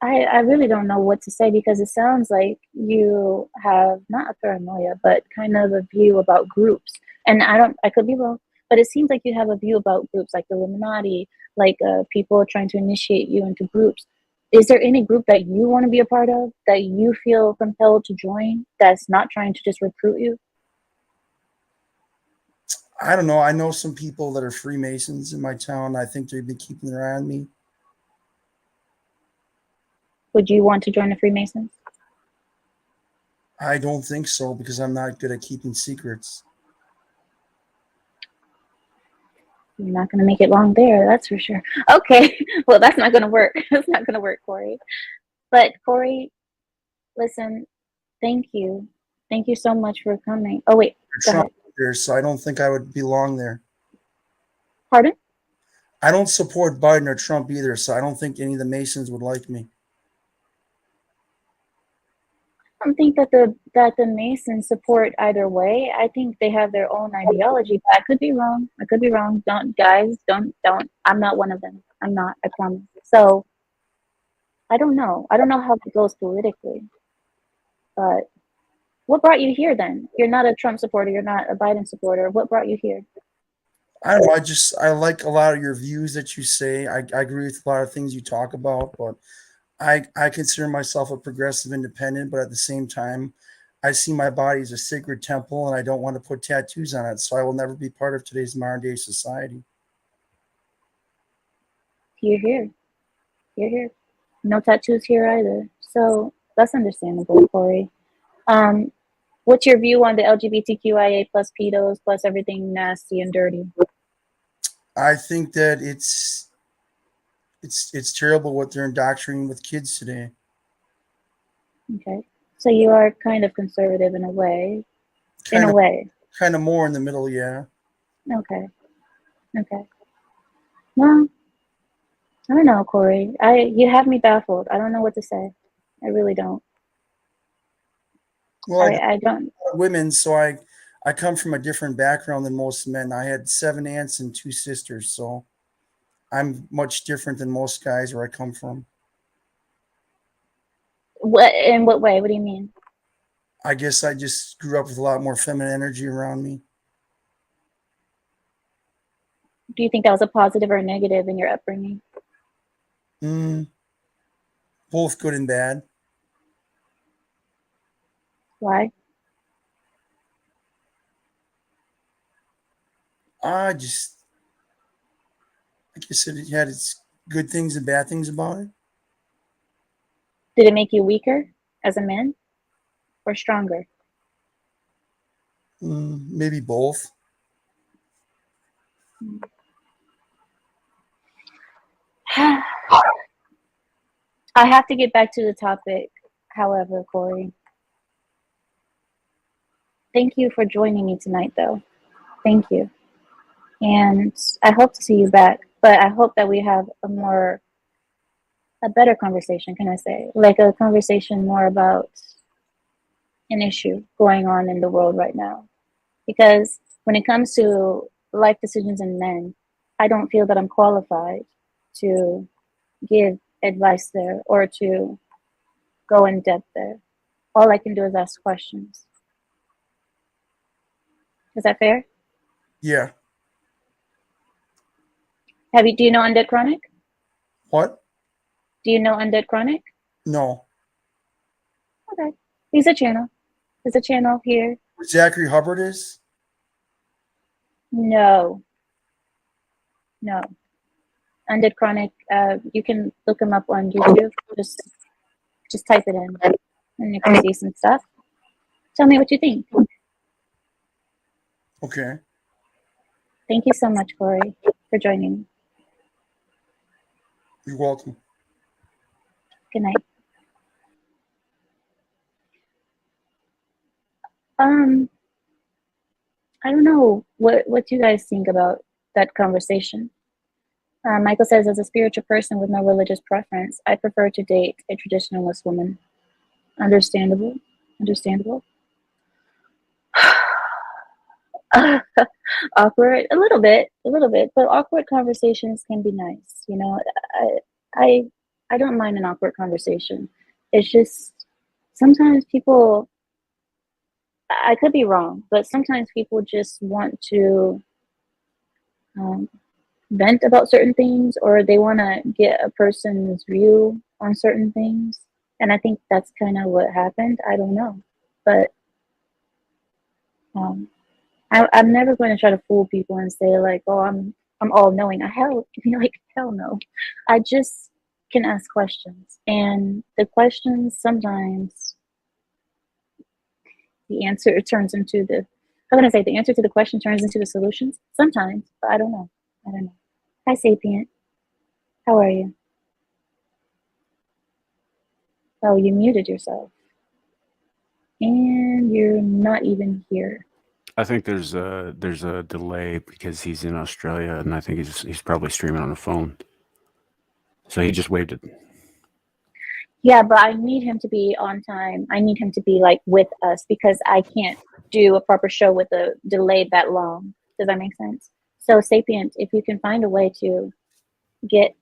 I really don't know what to say, because it sounds like you have not a paranoia, but kind of a view about groups. And I could be wrong, but it seems like you have a view about groups like the Illuminati, like people trying to initiate you into groups. Is there any group that you want to be a part of, that you feel compelled to join, that's not trying to just recruit you? I don't know. I know some people that are Freemasons in my town. I think they've been keeping their eye on me. Would you want to join the Freemasons? I don't think so because I'm not good at keeping secrets. You're not going to make it long there, that's for sure. Okay, well, that's not going to work. That's not going to work, Corey. But Corey, listen, thank you. Thank you so much for coming. Oh, wait, go Trump ahead. there, so I don't think I would belong there. Pardon? I don't support Biden or Trump either, so I don't think any of the Masons would like me. I don't think that the Masons support either way. I think they have their own ideology. But I could be wrong. I could be wrong. Don't, guys, don't. I'm not one of them. I'm not. I promise. So I don't know. I don't know how it goes politically. But what brought you here then? You're not a Trump supporter. You're not a Biden supporter. What brought you here? I don't know. I like a lot of your views that you say. I agree with a lot of things you talk about, but I consider myself a progressive independent, but at the same time, I see my body as a sacred temple and I don't want to put tattoos on it. So I will never be part of today's modern day society. You're here. You're here. No tattoos here either. So that's understandable, Corey. Um, what's your view on the LGBTQIA plus pedos plus everything nasty and dirty? I think that it's terrible what they're indoctrinating with kids today. Okay. So you are kind of conservative in a way. In Kind a of way. kind of more in the middle, yeah. Okay. Okay. Well, I don't know, Corey. You have me baffled. I don't know what to say. I really don't. Well, I don't. women, so I come from a different background than most men. I had 7 aunts and 2 sisters, so I'm much different than most guys where I come from. What, in what way? What do you mean? I guess I just grew up with a lot more feminine energy around me. Do you think that was a positive or a negative in your upbringing? Mm, both good and bad. Why? I just, like I said, it had its good things and bad things about it. Did it make you weaker as a man or stronger? Maybe both. I have to get back to the topic, however, Corey. Thank you for joining me tonight, though. Thank you. And I hope to see you back, but I hope that we have a better conversation, can I say? Like a conversation more about an issue going on in the world right now. Because when it comes to life decisions in men, I don't feel that I'm qualified to give advice there or to go in depth there. All I can do is ask questions. Is that fair? Yeah. Do you know Undead Chronic? What? Do you know Undead Chronic? No. Okay. He's a channel. There's a channel here. Zachary Hubbard is? No. No. Undead Chronic, you can look him up on YouTube. Just type it in and you can see some stuff. Tell me what you think. Okay. Thank you so much, Corey, for joining me. You're welcome. Good night. I don't know what you guys think about that conversation. Michael says, as a spiritual person with no religious preference, I prefer to date a traditionalist woman. Understandable. Understandable. Awkward, a little bit, but awkward conversations can be nice. You know, I, I don't mind an awkward conversation. It's just sometimes people, I could be wrong, but sometimes people just want to um, vent about certain things, or they want to get a person's view on certain things. And I think that's kind of what happened. I don't know. But um, I'm never going to try to fool people and say like, oh, I'm all knowing. Hell no. I just can ask questions, and the questions sometimes the answer turns into the. I'm gonna say the answer to the question turns into the solutions sometimes, but I don't know. I don't know. Hi, Sapient. How are you? Oh, you muted yourself, and you're not even here. I think there's a delay because he's in Australia, and I think he's probably streaming on the phone. So he just waved it. Yeah, but I need him to be on time. I need him to be like with us because I can't do a proper show with a delay that long. Does that make sense? So, Sapient, if you can find a way to get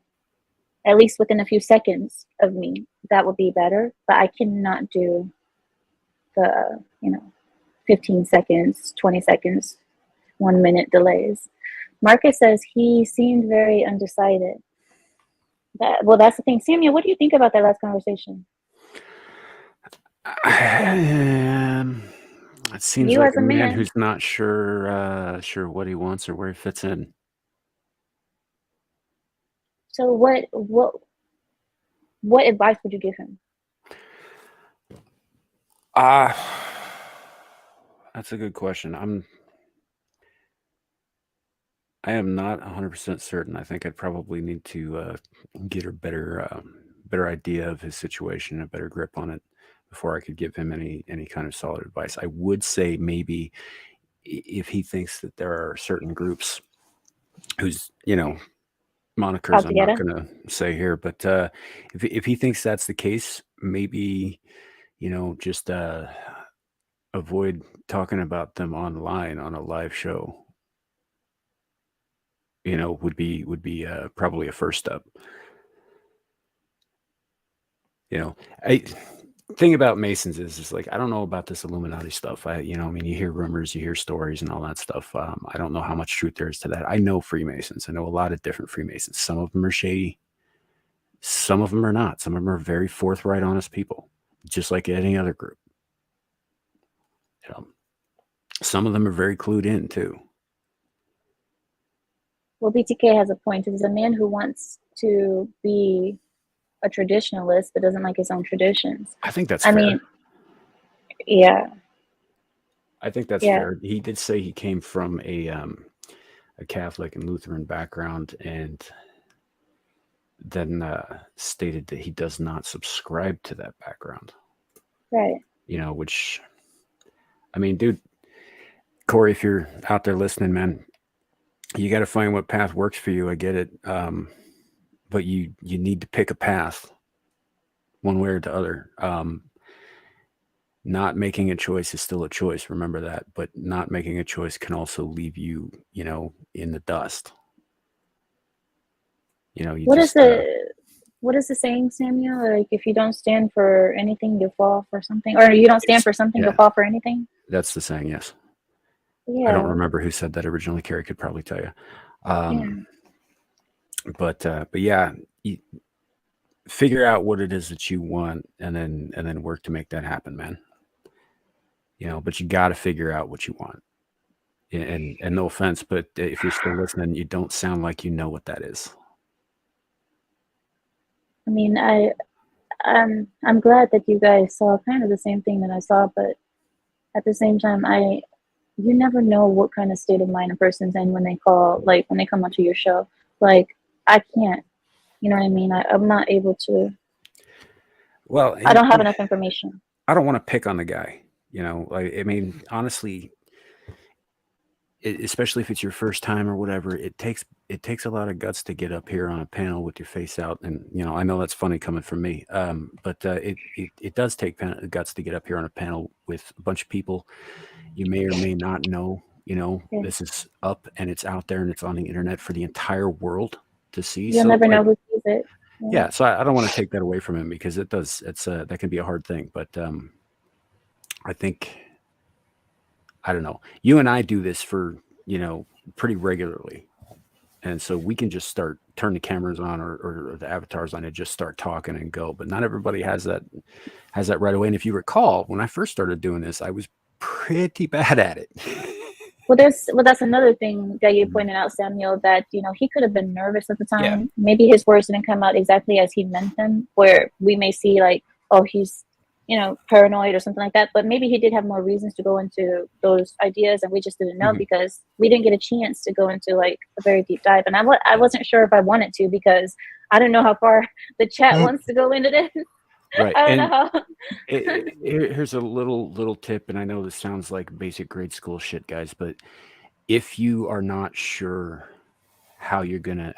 at least within a few seconds of me, that would be better. But I cannot do the, 15 seconds, 20 seconds, 1 minute delays. Marcus says he seemed very undecided. That's the thing. Samuel, what do you think about that last conversation? It seems You like as a a man man. who's not sure what he wants or where he fits in. So what advice would you give him? That's a good question. I am not 100% certain. I think I'd probably need to get a better idea of his situation, a better grip on it before I could give him any kind of solid advice. I would say maybe if he thinks that there are certain groups whose monikers I'm not going to say here, but if he thinks that's the case, maybe just avoid talking about them online on a live show. Would be probably a first step. I thing about Masons is like, I don't know about this Illuminati stuff. You hear rumors, you hear stories and all that stuff. I don't know how much truth there is to that. I know Freemasons. I know a lot of different Freemasons. Some of them are shady. Some of them are not. Some of them are very forthright, honest people, just like any other group. Some of them are very clued in too. Well, BTK has a point. He's a man who wants to be a traditionalist but doesn't like his own traditions. I think that's fair. Yeah. I think that's fair. He did say he came from a Catholic and Lutheran background, and then stated that he does not subscribe to that background. Right. Which, I mean, dude, Corey, if you're out there listening, man, you got to find what path works for you. I get it. But you need to pick a path one way or the other. Not making a choice is still a choice. Remember that. But not making a choice can also leave you, in the dust. What is the saying, Samuel? Like, if you don't stand for anything, you fall for something, or you don't stand for something, you'll fall for anything. That's the saying. Yes. Yeah. I don't remember who said that originally. Carrie could probably tell you. But yeah, figure out what it is that you want, and then work to make that happen, man. But you got to figure out what you want. And no offense, but if you're still listening, you don't sound like you know what that is. I mean, I'm glad that you guys saw kind of the same thing that I saw, but at the same time, you never know what kind of state of mind a person's in when they when they come onto your show. Like, I can't, you know what I mean? I'm not able to. Well, I don't have enough information. I don't want to pick on the guy. I mean, honestly, especially if it's your first time or whatever, it takes a lot of guts to get up here on a panel with your face out. And, I know that's funny coming from me. But it does take guts to get up here on a panel with a bunch of people you may or may not know. This is up and it's out there and it's on the internet for the entire world to see. You'll never know who sees it. Yeah. So I don't want to take that away from him, because that can be a hard thing. But I think, I don't know. You and I do this for, pretty regularly. And so we can just turn the cameras on or the avatars on and just start talking and go. But not everybody has that right away. And if you recall, when I first started doing this, I was pretty bad at it. Well, that's another thing that you pointed out, Samuel, that, he could have been nervous at the time. Yeah. Maybe his words didn't come out exactly as he meant them, where we may see like, oh, he's, paranoid or something like that. But maybe he did have more reasons to go into those ideas, and we just didn't know because we didn't get a chance to go into like a very deep dive. And I wasn't sure if I wanted to, because I don't know how far the chat wants to go into this. Right. I don't know how. Here's a little tip, and I know this sounds like basic grade school shit, guys, but if you are not sure how you're gonna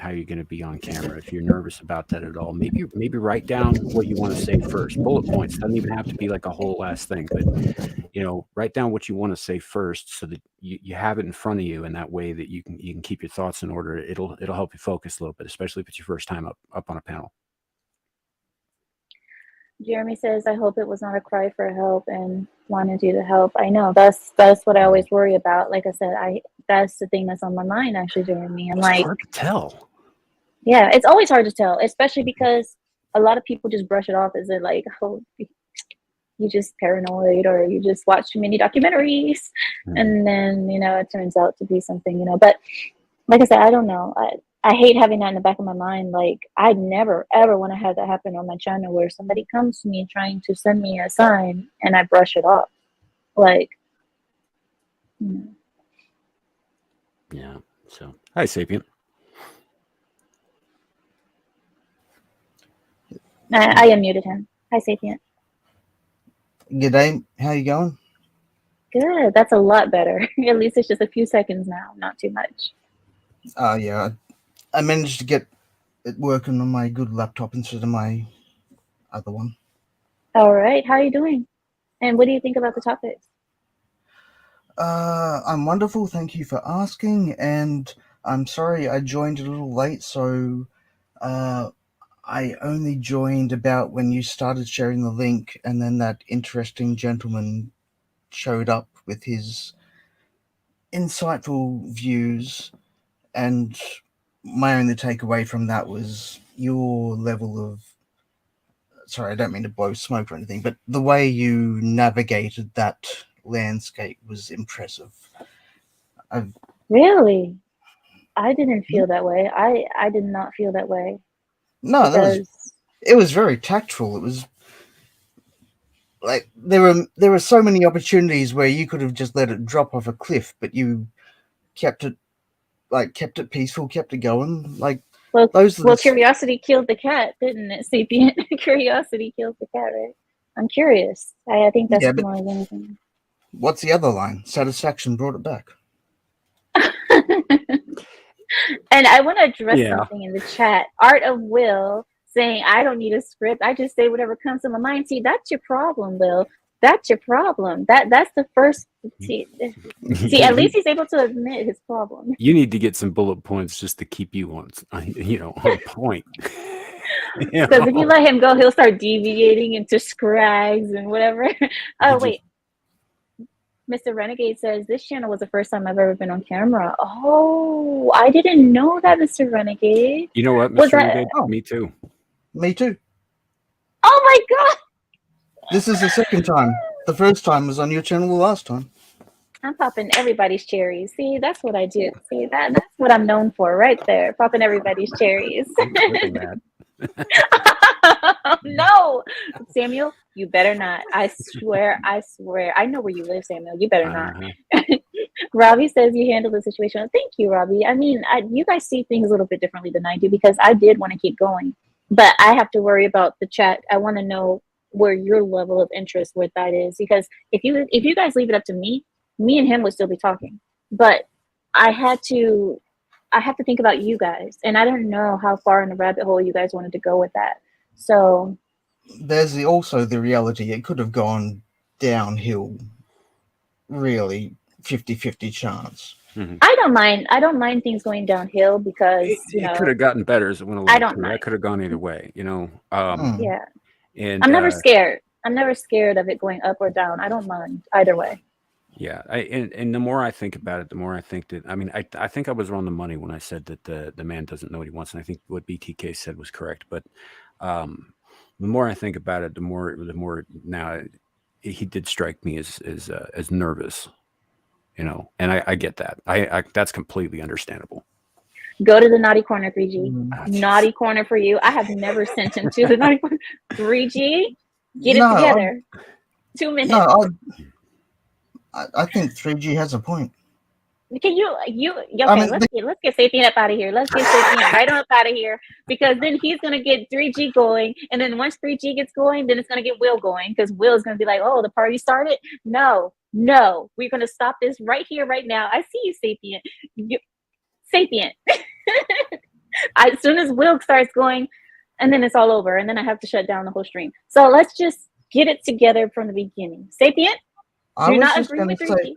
be on camera, if you're nervous about that at all, maybe write down what you want to say first. Bullet points doesn't even have to be like a whole last thing, but write down what you want to say first, so that you have it in front of you, and that way that you can keep your thoughts in order. It'll help you focus a little bit, especially if it's your first time up on a panel. Jeremy says, I hope it was not a cry for help and wanted you to help. I know that's what I always worry about. Like I said, that's the thing that's on my mind, actually, Jeremy. And it's hard to tell. Yeah, it's always hard to tell, especially because a lot of people just brush it off as like, oh, you just paranoid, or you just watch too many documentaries. And then, it turns out to be something, But like I said, I don't know. I hate having that in the back of my mind. Like, I'd never, ever want to have that happen on my channel, where somebody comes to me trying to send me a sign and I brush it off. Like, Yeah. So, hi, Sapient. I unmuted him. Hi, Sapient. G'day. How you going? Good. That's a lot better. At least it's just a few seconds now, not too much. Yeah. I managed to get it working on my good laptop instead of my other one. All right. How are you doing? And what do you think about the topics? I'm wonderful. Thank you for asking. And I'm sorry I joined a little late, so I only joined about when you started sharing the link, and then that interesting gentleman showed up with his insightful views, and my only takeaway from that was your level of, sorry, I don't mean to blow smoke or anything, but the way you navigated that landscape was impressive. Really? I didn't feel that way. I did not feel that way. No, it was very tactful. It was like there were so many opportunities where you could have just let it drop off a cliff, but you kept it peaceful, kept it going. Like, curiosity killed the cat, didn't it, Sapient? Curiosity killed the cat, right? I'm curious. I think that's more than anything. What's the other line? Satisfaction brought it back. And I want to address something in the chat. Art of Will saying, I don't need a script. I just say whatever comes to my mind. See, that's your problem, Will. That's your problem. That's the first. See, at least he's able to admit his problem. You need to get some bullet points just to keep you on point. Because if you let him go, he'll start deviating into scrags and whatever. Oh, wait. Mr. Renegade says, this channel was the first time I've ever been on camera. Oh, I didn't know that, Mr. Renegade. You know what, Mr. Renegade? Me too. Me too. Oh my God. This is the second time. The first time was on your channel the last time. I'm popping everybody's cherries. See, that's what I do. See, that's what I'm known for right there. Popping everybody's cherries. No, Samuel, you better not. I swear. I know where you live, Samuel. You better not. Robbie says you handled the situation. Thank you, Robbie. I mean, you guys see things a little bit differently than I do, because I did want to keep going, but I have to worry about the chat. I want to know where your level of interest with that is, because if you guys leave it up to me and him would still be talking, but I have to think about you guys, and I don't know how far in the rabbit hole you guys wanted to go with that. So there's also the reality it could have gone downhill, really 50-50 chance. Mm-hmm. I don't mind things going downhill, because it could have gotten better as it went along. I don't mind. That could have gone either way, Yeah. And I'm never scared. I'm never scared of it going up or down. I don't mind either way. Yeah, and the more I think about it, the more I think that I think I was on the money when I said that the man doesn't know what he wants, and I think what BTK said was correct. But the more I think about it, the more now he did strike me as nervous, and I get that. I that's completely understandable. Go to the naughty corner, 3G. Ah, Naughty corner for you. I have never sent him to the naughty corner. 3G, get it No, together. 2 minutes. no, I think 3G has a point. Can you I okay, mean, let's get Sapien up out of here. Let's get Sapien right on up out of here, because then he's gonna get 3G going, and then once 3G gets going, then it's gonna get Will going, because Will's gonna be like, oh, the party started. No, we're gonna stop this right here, right now. I see you, Sapien. Sapien. As soon as Will starts going, and then it's all over, and then I have to shut down the whole stream. So let's just get it together from the beginning. Sapien, I do was not just agree going with to 3G. say,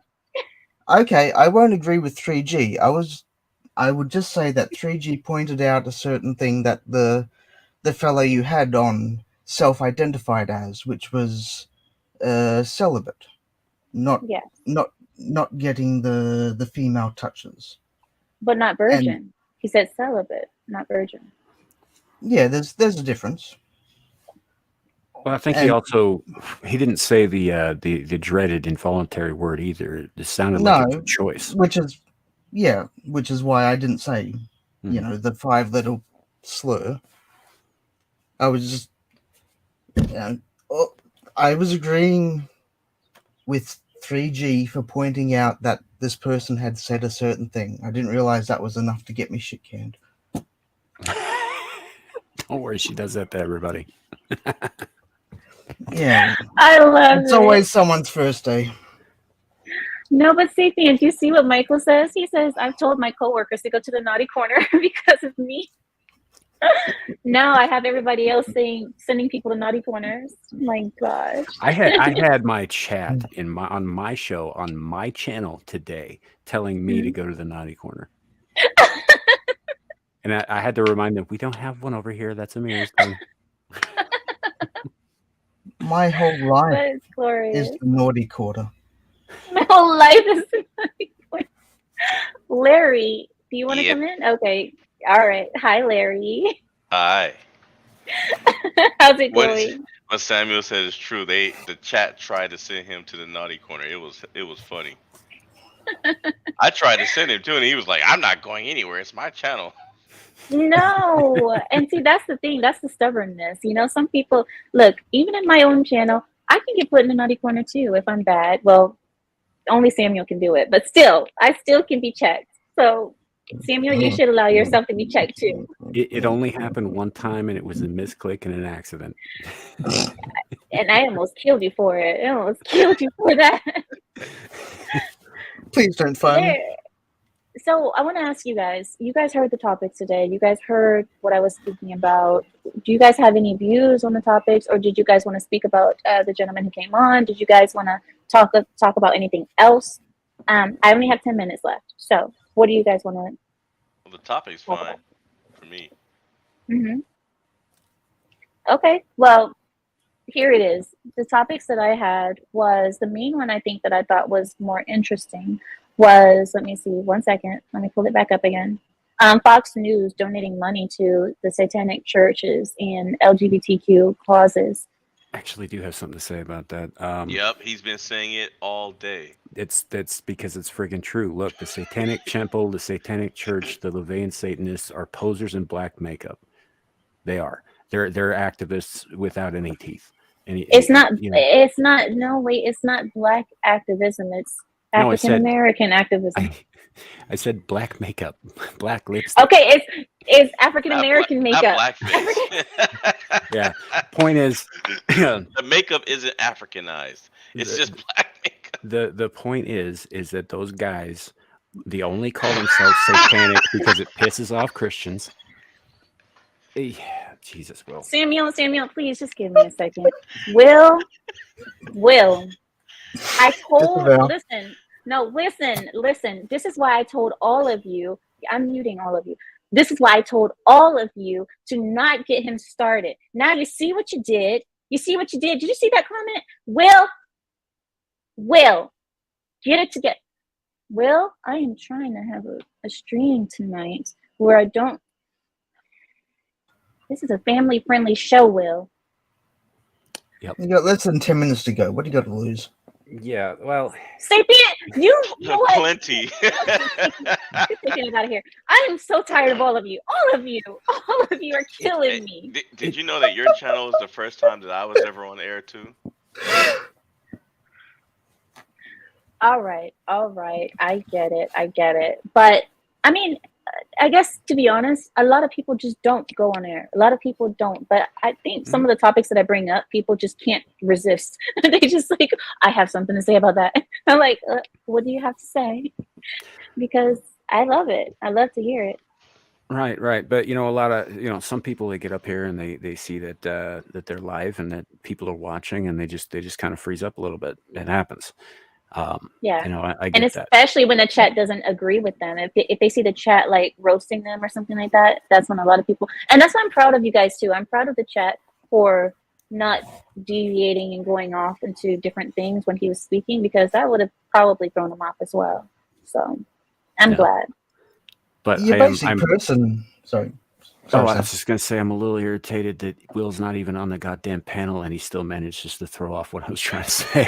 okay, I won't agree with 3G. I would just say that 3G pointed out a certain thing that the fellow you had on self-identified as, which was celibate, not Yes, not getting the female touches. but not And virgin. He said celibate, not virgin. yeah, there's a difference. Well, I think And he didn't say the dreaded involuntary word either. It sounded like it was a no, choice. which is why I didn't say, the 5-letter slur. I was just, I was agreeing with 3G for pointing out that this person had said a certain thing. I didn't realize that was enough to get me shit canned. Don't worry, she does that to everybody. Yeah, I love it's it. always someone's first day. No, but Sapien, do you see what Michael says? He says, I've told my coworkers to go to the naughty corner because of me. Now I have everybody else sending people to naughty corners. My gosh. I had my chat on my show on my channel today telling me to go to the naughty corner. And I had to remind them, we don't have one over here. That's Amir's thing. My whole life That's glorious. is the naughty quarter. My whole life is the naughty corner. Larry, do you want to come in? Okay. All right. Hi, Larry. Hi. How's it going? What Samuel said is true. The chat tried to send him to the naughty corner. It was funny. I tried to send him to, and he was like, "I'm not going anywhere. It's my channel." No. And see, that's the thing. That's the stubbornness. Some people, look, even in my own channel, I can get put in the naughty corner too if I'm bad. Well, only Samuel can do it. But still, I still can be checked. So, Samuel, you should allow yourself to be checked too. It only happened one time, and it was a misclick and an accident. And I almost killed you for it. I almost killed you for that. Please don't phone me. So I want to ask you guys heard the topics today. You guys heard what I was speaking about. Do you guys have any views on the topics, or did you guys want to speak about the gentleman who came on? Did you guys want to talk about anything else? I only have 10 minutes left. So what do you guys want to? Well, the topic's fine for me. Mm-hmm. Okay. Well, here it is. The topics that I had was the main one I think that I thought was more interesting was, let me see, 1 second. Let me pull it back up again. Fox News donating money to the satanic churches and LGBTQ causes. I actually do have something to say about that. Yep, he's been saying it all day. That's because it's friggin' true. Look, the Satanic Temple, the Satanic Church, the LaVeyan Satanists are posers in black makeup. They are. They're activists without any teeth. It's not black activism. It's African American activism. I said black makeup, black lipstick. Okay, it's African American makeup. Not blackface. Yeah. Point is, the makeup isn't Africanized. It's just black makeup. The point is that those guys, they only call themselves satanic because it pisses off Christians. Jesus, Will. Samuel, please just give me a second. Will. I told. Listen. This is why I told all of you. I'm muting all of you. This is why I told all of you to not get him started. Now you see what you did. Did you see that comment? Will, Get it together. Will, I am trying to have a stream tonight where I don't. This is a family-friendly show, Will. You got less than 10 minutes to go. What do you got to lose? Yeah, well, Sapient, you know what? Plenty. You're taking it out of here. I am so tired of all of you. All of you are killing me. Did you know that your channel was the first time that I was ever on air too? All right. I get it. But I mean, I guess to be honest, a lot of people just don't go on air. A lot of people don't. But I think some of the topics that I bring up, people just can't resist. They just like, I have something to say about that. I'm like, what do you have to say? Because I love it. I love to hear it. Right. But a lot of some people, they get up here and they see that that they're live and that people are watching, and they just kind of freeze up a little bit. It happens. Yeah. I And get that. especially when the chat doesn't agree with them. If they see the chat like roasting them or something like that, that's when a lot of people, and that's why I'm proud of you guys too. I'm proud of the chat for not deviating and going off into different things when he was speaking, because that would have probably thrown him off as well. So I'm glad. But Your basic person. Sorry. I was just gonna say, I'm a little irritated that Will's not even on the goddamn panel, and he still manages to throw off what I was trying to say.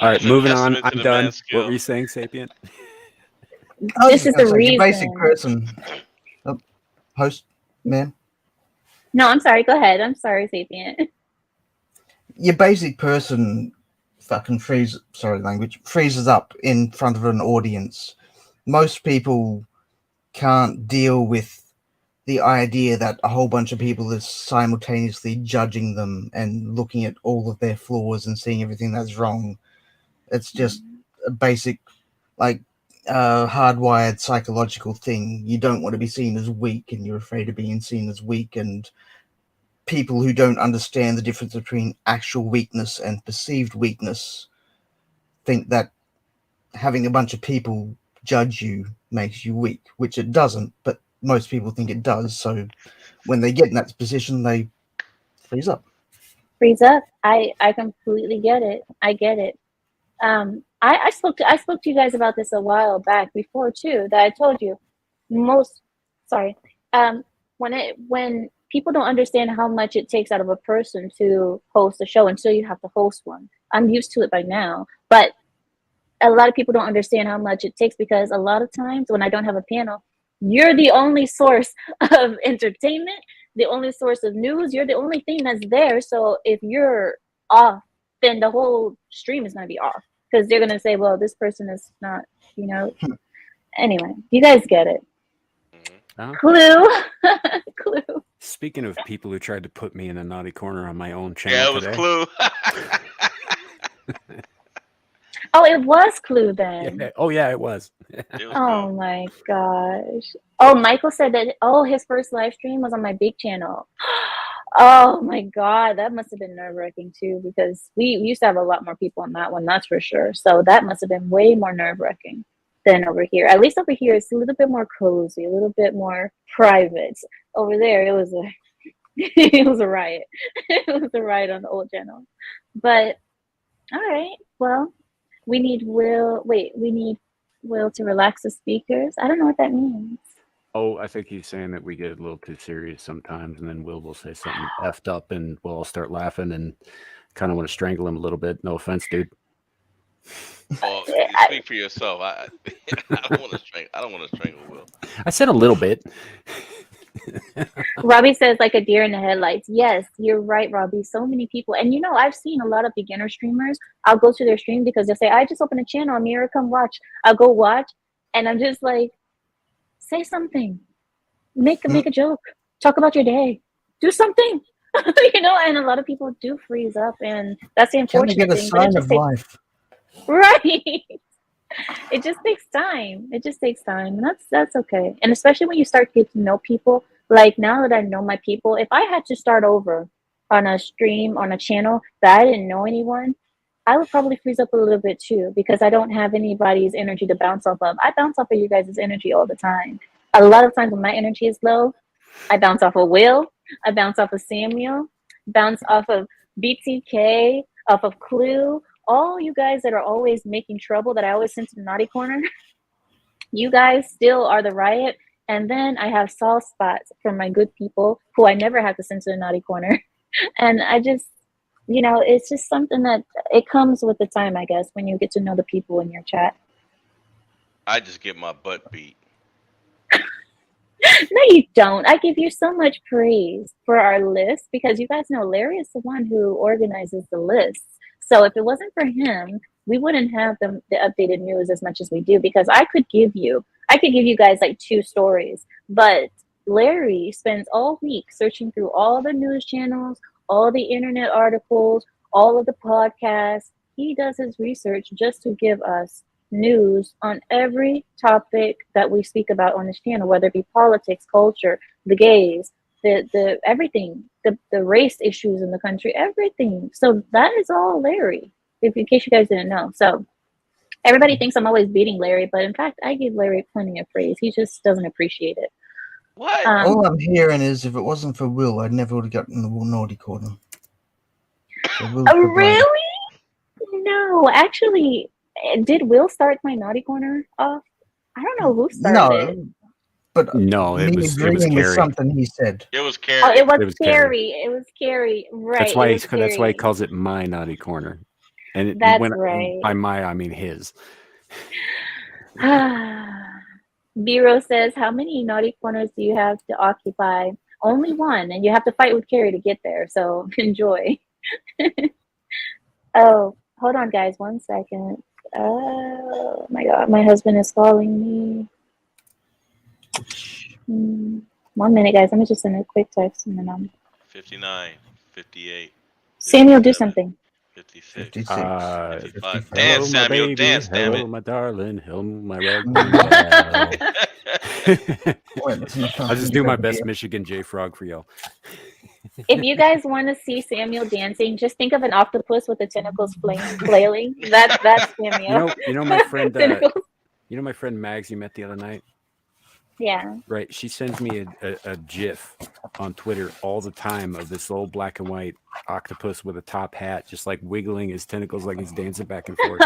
All right, moving on. I'm done. What were you saying, Sapient? This is the reason. Your basic person. Host, man. No, I'm sorry. Go ahead. I'm sorry, Sapient. Your basic person fucking freezes up in front of an audience. Most people can't deal with the idea that a whole bunch of people is simultaneously judging them and looking at all of their flaws and seeing everything that's wrong. It's just a basic, hardwired psychological thing. You don't want to be seen as weak, and you're afraid of being seen as weak. And people who don't understand the difference between actual weakness and perceived weakness think that having a bunch of people judge you makes you weak, which it doesn't, but most people think it does. So when they get in that position, they freeze up. I completely get it. I get it. I spoke to you guys about this a while back before too, that I told you when people don't understand how much it takes out of a person to host a show until you have to host one. I'm used to it by now, but a lot of people don't understand how much it takes, because a lot of times when I don't have a panel, you're the only source of entertainment, the only source of news. You're the only thing that's there. So if you're off, then the whole stream is going to be off, because they're going to say, well, this person is not, Anyway, you guys get it. Clue. Clue. Speaking of people who tried to put me in a naughty corner on my own channel, yeah, it was today. Clue. Oh, it was Clue then. Yeah. Oh, yeah, it was. Oh my gosh. Oh, Michael said that, his first live stream was on my big channel. Oh my God, that must have been nerve-wracking too, because we used to have a lot more people on that one, that's for sure. So that must have been way more nerve-wracking than over here. At least over here, it's a little bit more cozy, a little bit more private. Over there, it was it was a riot. It was a riot on the old channel. But all right, well, we need Will to relax the speakers. I don't know what that means. Oh, I think he's saying that we get a little too serious sometimes, and then Will say something effed up, and we'll all start laughing and kind of want to strangle him a little bit. No offense, dude. Oh, speak for yourself. I don't want to strangle Will. I said a little bit. Robbie says like a deer in the headlights. Yes, you're right, Robbie. So many people. And I've seen a lot of beginner streamers. I'll go to their stream because they'll say, I just opened a channel, Amira, come watch. I'll go watch. And I'm just like, say something. Make a joke. Talk about your day. Do something. And a lot of people do freeze up, and that's the unfortunate Can they get a thing. sign of life? Right. It just takes time. And that's okay. And especially when you start to get to know people, like now that I know my people, if I had to start over on a stream, on a channel that I didn't know anyone, I would probably freeze up a little bit too, because I don't have anybody's energy to bounce off of. I bounce off of you guys' energy all the time. A lot of times when my energy is low, I bounce off of Will, I bounce off of Samuel, bounce off of BTK, off of Clue. All you guys that are always making trouble that I always send to the naughty corner, you guys still are the riot. And then I have soft spots for my good people who I never have to send to the naughty corner. And I just, it's just something that it comes with the time, I guess, when you get to know the people in your chat. I just get my butt beat. No, you don't. I give you so much praise for our list because you guys know Larry is the one who organizes the lists. So if it wasn't for him, we wouldn't have the updated news as much as we do, because I could give you guys like 2 stories, but Larry spends all week searching through all the news channels, all the internet articles, all of the podcasts. He does his research just to give us news on every topic that we speak about on this channel, whether it be politics, culture, the gays, the everything, the race issues in the country, everything. So that is all Larry, if in case you guys didn't know. So everybody thinks I'm always beating Larry, but in fact I give Larry plenty of praise. He just doesn't appreciate it. What? All I'm hearing is, if it wasn't for Will, I'd never would have gotten the naughty corner. So Will's Oh, the blame. really? No, actually, did Will start my naughty corner off? I don't know who started it. No, but No, it me was agreeing with Carrie. something he said. It was Oh, Carrie. it was, It was Carrie. It was Carrie. Right. That's why it was that's why he Carrie. calls it my naughty corner. And That's when right. by my I mean his. Biro says, how many naughty corners do you have to occupy? Only one, and you have to fight with Carrie to get there, so enjoy. Oh, hold on, guys, 1 second. Oh my god, my husband is calling me. 1 minute, guys. Let me just send a quick text and then 59, 58, Samuel, do 57, something. 56, 56, 55. 55. Dance, Hello, my Samuel, baby. dance, damn Hello, it. my darling. Hello, my ragdoll gal. Wait, listen, I'll just do my best Michigan J Frog for y'all. If you guys want to see Samuel dancing, just think of an octopus with the tentacles flailing. That's Samuel. You know my friend Tentacles. you know my friend Mags you met the other night? Yeah. Right. She sends me a GIF on Twitter all the time of this old black and white octopus with a top hat, just like wiggling his tentacles like he's dancing back and forth.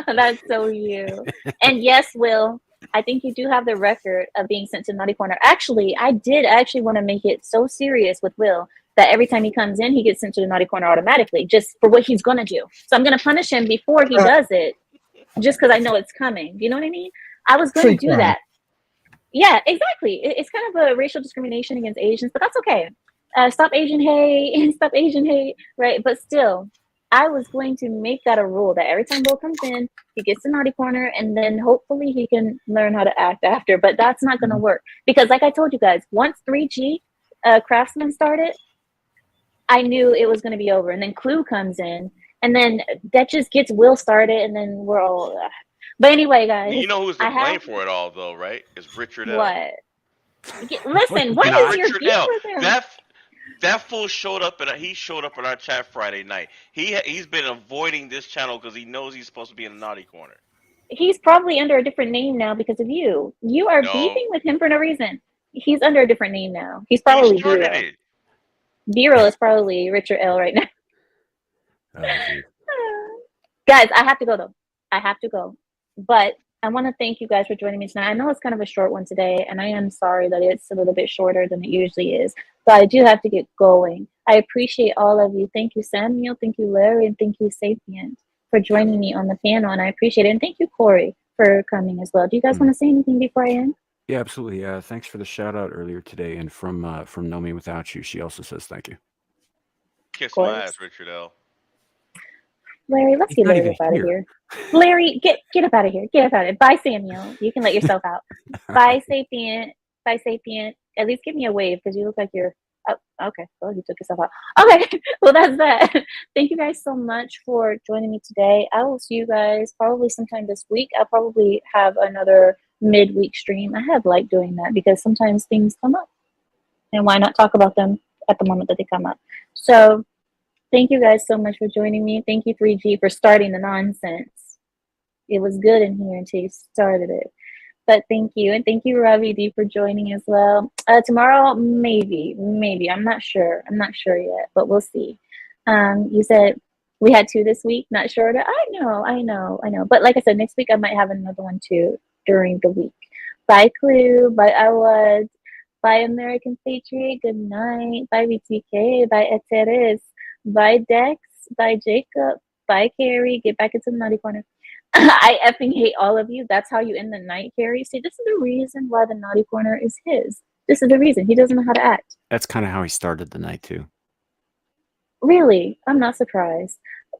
That's so you. And yes, Will, I think you do have the record of being sent to Naughty Corner. Actually, I did actually want to make it so serious with Will that every time he comes in, he gets sent to the Naughty Corner automatically, just for what he's going to do. So I'm going to punish him before he does it, just because I know it's coming. You know what I mean? I was going to do that. Yeah, exactly. It's kind of a racial discrimination against Asians, but that's okay. Stop Asian hate, stop Asian hate, right? But still, I was going to make that a rule that every time Will comes in, he gets the naughty corner, and then hopefully he can learn how to act after. But that's not going to work because, like I told you guys, once 3G Craftsman started, I knew it was going to be over. And then Clue comes in, and then that just gets Will started, and then we're all. But anyway, guys, You know who's to blame for it all, though, right? It's Richard L. What? Listen, what is your Richard beef L. with him? That fool showed up in our chat Friday night. He's been avoiding this channel because he knows he's supposed to be in the naughty corner. He's probably under a different name now because of you. You are beefing with him for no reason. He's under a different name now. He's probably Biro. Biro is probably Richard L right now. Guys, I have to go though. I have to go. But I want to thank you guys for joining me tonight. I know it's kind of a short one today, and I am sorry that it's a little bit shorter than it usually is, but I do have to get going. I appreciate all of you. Thank you, Samuel. Thank you, Larry. And thank you, Sapient, for joining me on the panel, and I appreciate it. And thank you, Corey, for coming as well. Do you guys want to say anything before I end? Yeah, absolutely. Thanks for the shout out earlier today, and from Know Me Without You, she also says thank you. Kiss my ass, Richard L. Larry, let's get Larry up out of here. Larry, get up out of here. Get up out of here. Bye, Samuel. You can let yourself out. Bye, Sapient. Bye, Sapient. At least give me a wave because you look like you're. Oh, okay. Well, he took himself out. Okay. Well, that's that. Thank you guys so much for joining me today. I will see you guys probably sometime this week. I'll probably have another midweek stream. I have liked doing that because sometimes things come up. And why not talk about them at the moment that they come up? So thank you guys so much for joining me. Thank you, 3G, for starting the nonsense. It was good in here until you started it. But thank you. And thank you, Ravi D, for joining as well. Tomorrow, maybe. I'm not sure. I'm not sure yet, but we'll see. You said We had 2 this week, not sure. I know. But like I said, next week I might have another one too during the week. Bye, Clue. Bye, Awad. Bye, American Patriot. Good night. Bye, VTK. Bye, Eteres. Bye, Dex. Bye, Jacob. Bye, Carrie. Get back into the naughty corner. I effing hate all of you. That's how you end the night, Carrie. See, this is the reason why the naughty corner is his. This is the reason. He doesn't know how to act. That's kind of how he started the night too. Really, I'm not surprised.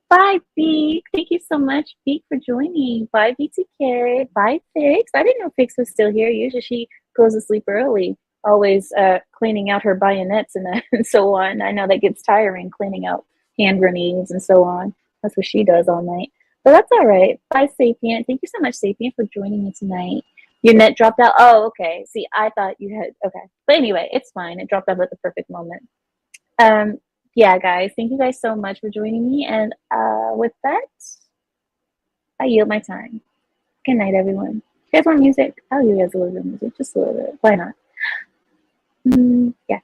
Bye, Beak. Thank you so much, Beak, for joining. Bye, BTK. Bye, Fix. I didn't know Fix was still here. Usually she goes to sleep early, always cleaning out her bayonets and so on. I know that gets tiring, cleaning out hand grenades and so on. That's what she does all night. But that's all right. Bye, Sapient. Thank you so much, Sapient, for joining me tonight. Your net dropped out. Oh, okay. See, I thought you had, okay. But anyway, it's fine. It dropped out at the perfect moment. Yeah, guys, thank you guys so much for joining me. And with that, I yield my time. Good night, everyone. If you guys want music, I'll give you guys a little bit of music, just a little bit. Why not? Yeah.